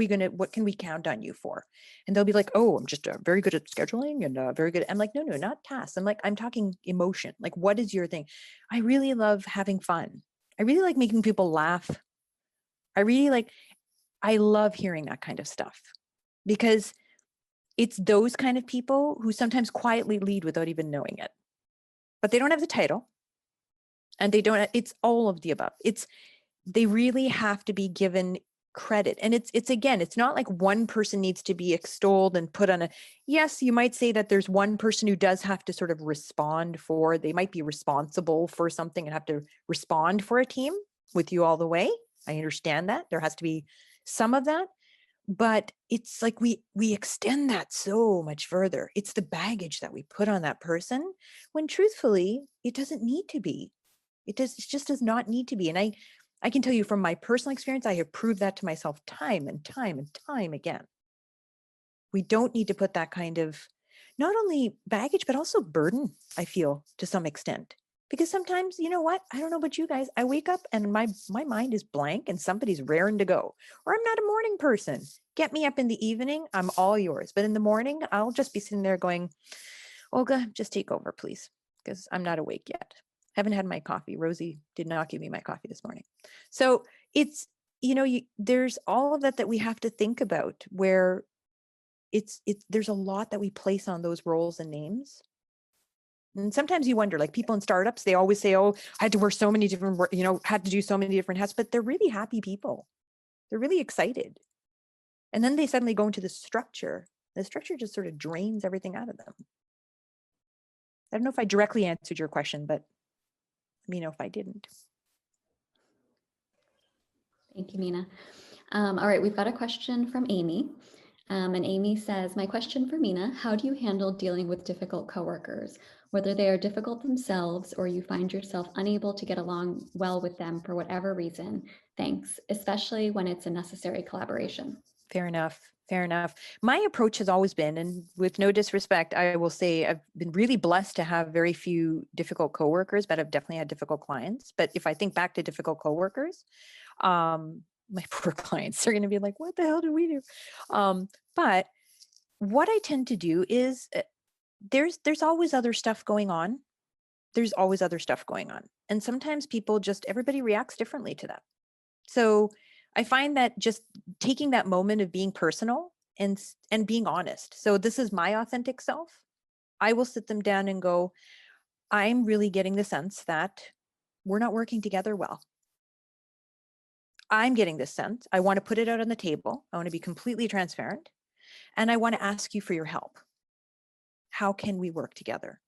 Speaker 4: can we count on you for? And they'll be like, oh, I'm just very good at scheduling and very good. I'm like, no, not tasks. I'm talking emotion. Like, what is your thing? I really love having fun. I really like making people laugh. I love hearing that kind of stuff, because it's those kind of people who sometimes quietly lead without even knowing it. But they don't have the title, and it's all of the above. They really have to be given credit. And it's not like one person needs to be extolled and put on yes, you might say that there's one person who does have to sort of they might be responsible for something and have to respond for a team with you all the way. I understand that there has to be some of that. But it's like we extend that so much further. It's the baggage that we put on that person when truthfully, it doesn't need to be. It just does not need to be. And I can tell you from my personal experience, I have proved that to myself time and time and time again. We don't need to put that kind of not only baggage, but also burden, I feel, to some extent. Because sometimes, you know what? I don't know about you guys. I wake up and my mind is blank and somebody's raring to go. Or I'm not a morning person. Get me up in the evening, I'm all yours. But in the morning, I'll just be sitting there going, Olga, just take over, please, because I'm not awake yet. Haven't had my coffee. Rosie did not give me my coffee this morning. So it's, there's all of that we have to think about, where there's a lot that we place on those roles and names. And sometimes you wonder, like people in startups, they always say, oh, I had to wear so many different, had to do so many different hats, but they're really happy people. They're really excited. And then they suddenly go into the structure. The structure just sort of drains everything out of them. I don't know if I directly answered your question, but let me know if I didn't.
Speaker 1: Thank you, Meena. All right, we've got a question from Amy. And Amy says, my question for Meena, how do you handle dealing with difficult coworkers, whether they are difficult themselves or you find yourself unable to get along well with them for whatever reason? Thanks, especially when it's a necessary collaboration.
Speaker 4: Fair enough. My approach has always been, and with no disrespect, I will say I've been really blessed to have very few difficult coworkers, but I've definitely had difficult clients. But if I think back to difficult coworkers, my poor clients are going to be like, what the hell did we do? But what I tend to do is there's always other stuff going on. There's always other stuff going on. And sometimes people everybody reacts differently to that. So I find that just taking that moment of being personal and being honest. So this is my authentic self. I will sit them down and go, I'm really getting the sense that we're not working together well. I'm getting this sense. I want to put it out on the table. I want to be completely transparent. And I want to ask you for your help. How can we work together?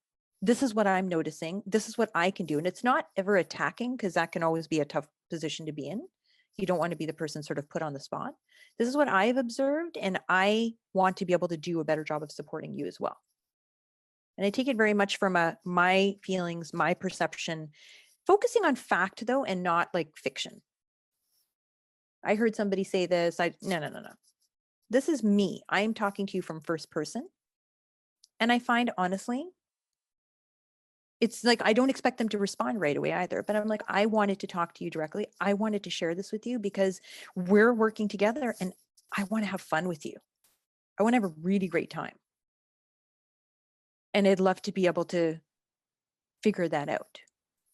Speaker 4: This is what I'm noticing. This is what I can do. And it's not ever attacking, because that can always be a tough position to be in. You don't want to be the person sort of put on the spot. This is what I've observed, and I want to be able to do a better job of supporting you as well. And I take it very much from my feelings, my perception, focusing on fact though, and not like fiction. I heard somebody say this. No. This is me. I am talking to you from first person. And I find, honestly, it's like, I don't expect them to respond right away either, but I'm like, I wanted to talk to you directly. I wanted to share this with you because we're working together and I want to have fun with you. I want to have a really great time. And I'd love to be able to figure that out.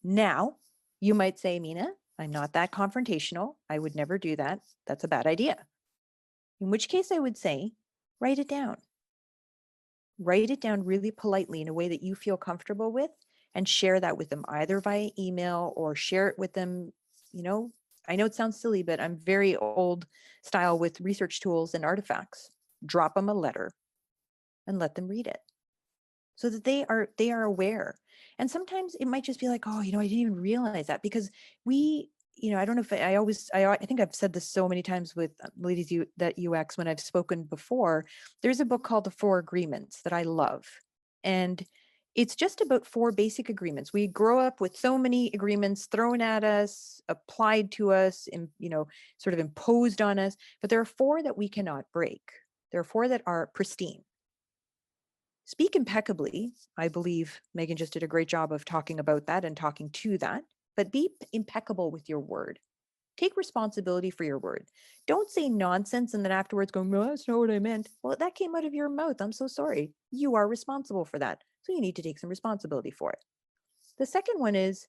Speaker 4: Now, you might say, Meena, I'm not that confrontational. I would never do that. That's a bad idea. In which case I would say, write it down. Write it down really politely in a way that you feel comfortable with, and share that with them either via email or share it with them. I know it sounds silly, but I'm very old style with research tools and artifacts. Drop them a letter and let them read it so that they are aware. And sometimes it might just be like, oh, I didn't even realize that, because I don't know if I think I've said this so many times with ladies that UX when I've spoken before. There's a book called The 4 Agreements that I love. And it's just about 4 basic agreements. We grow up with so many agreements thrown at us, applied to us, and, sort of imposed on us. But there are 4 that we cannot break. There are 4 that are pristine. Speak impeccably. I believe Megan just did a great job of talking about that and talking to that. But be impeccable with your word. Take responsibility for your word. Don't say nonsense and then afterwards go, no, that's not what I meant. Well, that came out of your mouth. I'm so sorry. You are responsible for that. So you need to take some responsibility for it. The second one is,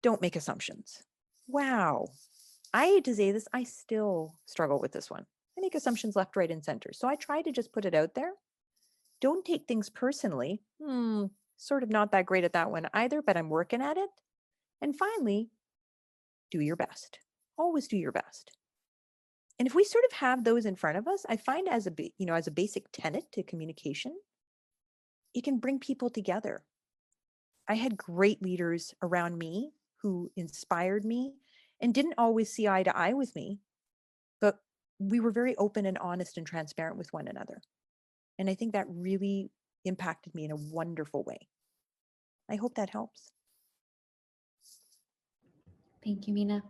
Speaker 4: don't make assumptions. Wow. I hate to say this. I still struggle with this one. I make assumptions left, right, and center. So I try to just put it out there. Don't take things personally. Sort of not that great at that one either, but I'm working at it. And finally, do your best. Always do your best. And if we sort of have those in front of us, I find as a basic tenet to communication, it can bring people together. I had great leaders around me who inspired me and didn't always see eye to eye with me, but we were very open and honest and transparent with one another. And I think that really impacted me in a wonderful way. I hope that helps.
Speaker 1: Thank you, Meena.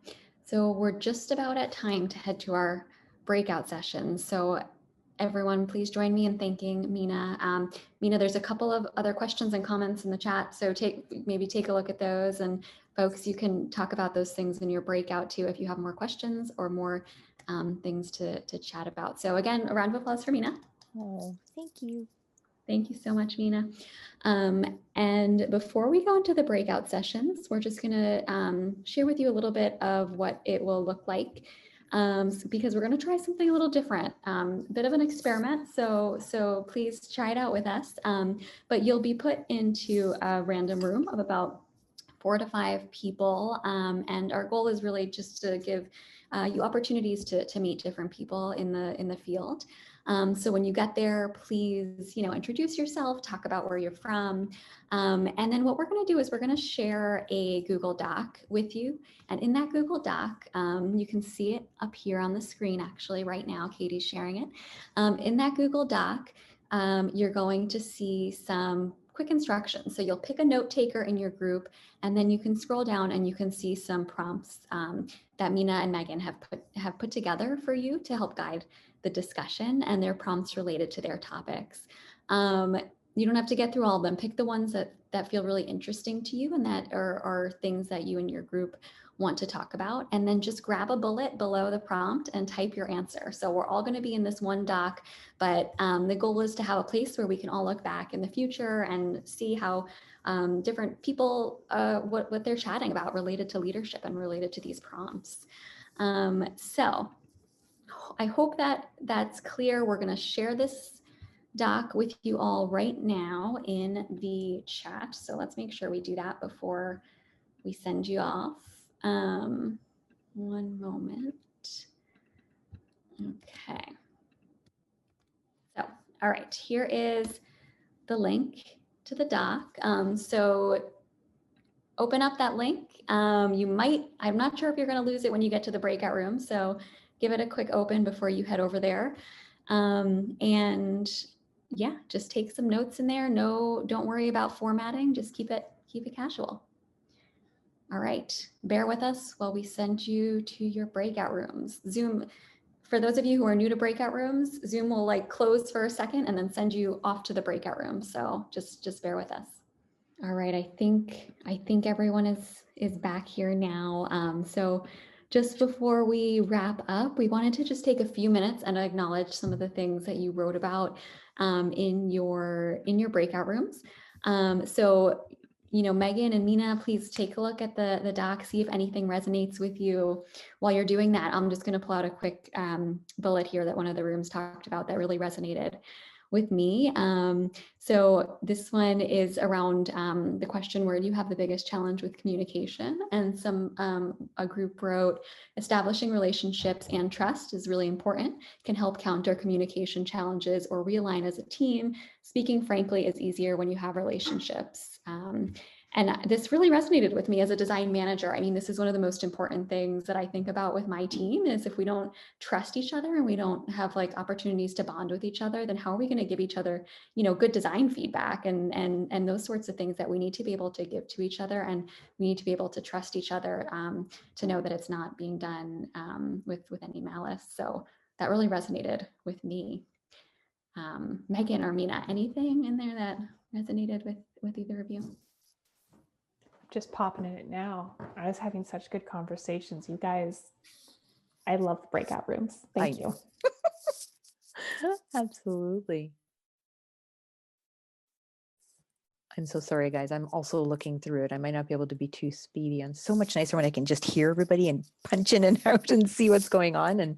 Speaker 1: So we're just about at time to head to our breakout sessions. So everyone, please join me in thanking Meena. Meena, there's a couple of other questions and comments in the chat. So maybe take a look at those, and folks, you can talk about those things in your breakout too if you have more questions or more things to chat about. So again, a round of applause for Meena.
Speaker 4: Oh, thank you.
Speaker 1: Thank you so much, Meena. And before we go into the breakout sessions, we're just going to share with you a little bit of what it will look like, because we're going to try something a little different, bit of an experiment. So please try it out with us. But you'll be put into a random room of about 4 to 5 people, and our goal is really just to give you opportunities to meet different people in the field. So when you get there, please, introduce yourself, talk about where you're from. And then what we're going to do is we're going to share a Google Doc with you. And in that Google Doc, you can see it up here on the screen, actually, right now. Katie's sharing it. In that Google Doc, you're going to see some quick instructions. So you'll pick a note taker in your group, and then you can scroll down and you can see some prompts that Meena and Megan have put together for you to help guide the discussion, and their prompts related to their topics. You don't have to get through all of them. Pick the ones that feel really interesting to you and that are things that you and your group want to talk about, and then just grab a bullet below the prompt and type your answer. So we're all going to be in this one doc, but the goal is to have a place where we can all look back in the future and see how different people, what they're chatting about related to leadership and related to these prompts. So I hope that that's clear. We're going to share this doc with you all right now in the chat. So let's make sure we do that before we send you off. One moment. Okay. So, all right, here is the link to the doc. So open up that link. You might, I'm not sure if you're going to lose it when you get to the breakout room. So give it a quick open before you head over there. And yeah, just take some notes in there. No, don't worry about formatting. Just keep it casual. All right, bear with us while we send you to your breakout rooms. Zoom, for those of you who are new to breakout rooms, Zoom will like close for a second and then send you off to the breakout room. So just bear with us. All right, I think everyone is back here now. So just before we wrap up, we wanted to just take a few minutes and acknowledge some of the things that you wrote about in your breakout rooms. So, you know, Megan and Meena, please take a look at the doc, see if anything resonates with you. While you're doing that, I'm just going to pull out a quick bullet here that one of the rooms talked about that really resonated with me. So this one is around the question, where do you have the biggest challenge with communication? And a group wrote, establishing relationships and trust is really important, can help counter communication challenges or realign as a team. Speaking frankly is easier when you have relationships. And this really resonated with me as a design manager. I mean, this is one of the most important things that I think about with my team is if we don't trust each other and we don't have like opportunities to bond with each other, then how are we going to give each other, you know, good design feedback and those sorts of things that we need to be able to give to each other. And we need to be able to trust each other to know that it's not being done with any malice. So that really resonated with me. Megan or Meena, anything in there that resonated with either of you?
Speaker 3: Just popping in it now. I was having such good conversations. You guys, I love breakout rooms. Thank you.
Speaker 4: Absolutely. I'm so sorry, guys. I'm also looking through it. I might not be able to be too speedy. And so much nicer when I can just hear everybody and punch in and out and see what's going on. And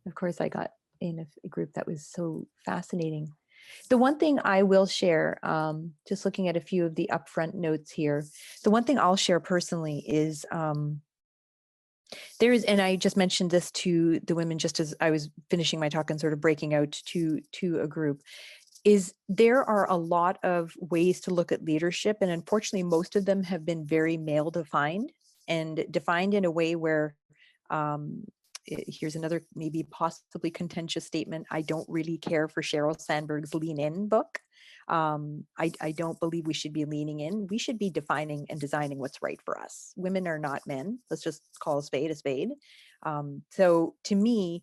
Speaker 4: of course, I got in a group that was so fascinating. The one thing I will share, just looking at a few of the upfront notes here, the one thing I'll share personally is there is, and I just mentioned this to the women just as I was finishing my talk and sort of breaking out to a group, is there are a lot of ways to look at leadership. And unfortunately, most of them have been very male defined and defined in a way where, here's another maybe possibly contentious statement. I don't really care for Sheryl Sandberg's Lean In book. I don't believe we should be leaning in. We should be defining and designing what's right for us. Women are not men. Let's just call a spade a spade. So to me,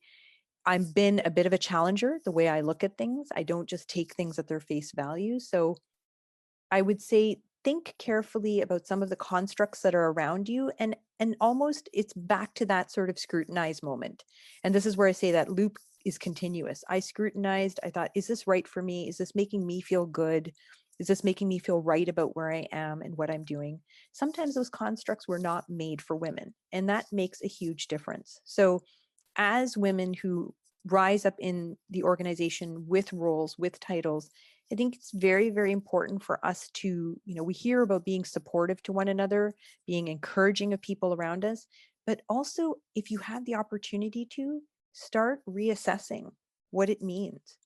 Speaker 4: I've been a bit of a challenger the way I look at things. I don't just take things at their face value. So I would say think carefully about some of the constructs that are around you, and almost it's back to that sort of scrutinize moment. And this is where I say that loop is continuous. I scrutinized, I thought, is this right for me? Is this making me feel good? Is this making me feel right about where I am and what I'm doing? Sometimes those constructs were not made for women, and that makes a huge difference. So as women who rise up in the organization with roles, with titles, I think it's very, very important for us to, you know, we hear about being supportive to one another, being encouraging of people around us, but also if you have the opportunity to start reassessing what it means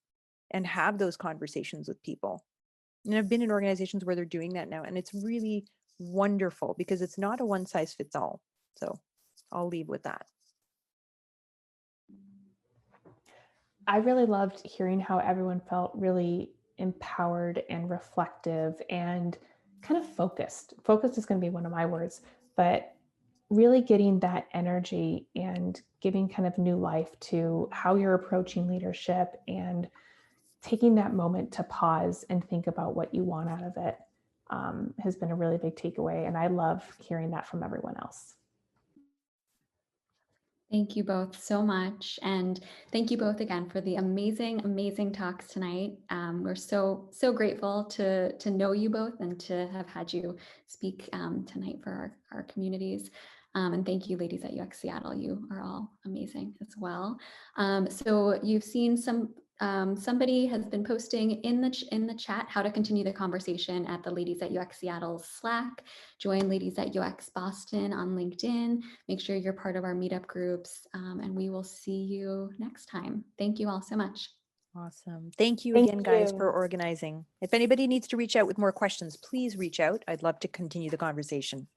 Speaker 4: and have those conversations with people. And I've been in organizations where they're doing that now, and it's really wonderful because it's not a one size fits all. So I'll leave with that.
Speaker 3: I really loved hearing how everyone felt really empowered and reflective and kind of focused. Focused is going to be one of my words, but really getting that energy and giving kind of new life to how you're approaching leadership and taking that moment to pause and think about what you want out of it has been a really big takeaway. And I love hearing that from everyone else.
Speaker 1: Thank you both so much. And thank you both again for the amazing, amazing talks tonight. We're so grateful to know you both and to have had you speak tonight for our communities. And thank you, ladies at UX Seattle. You are all amazing as well. So you've seen somebody has been posting in the chat how to continue the conversation at the Ladies at UX Seattle Slack. Join Ladies at UX Boston on LinkedIn. Make sure you're part of our meetup groups, and we will see you next time. Thank you all so much.
Speaker 4: Awesome. Thank you
Speaker 2: Thank
Speaker 4: again, guys,
Speaker 2: you.
Speaker 4: for organizing. If anybody needs to reach out with more questions, please reach out. I'd love to continue the conversation.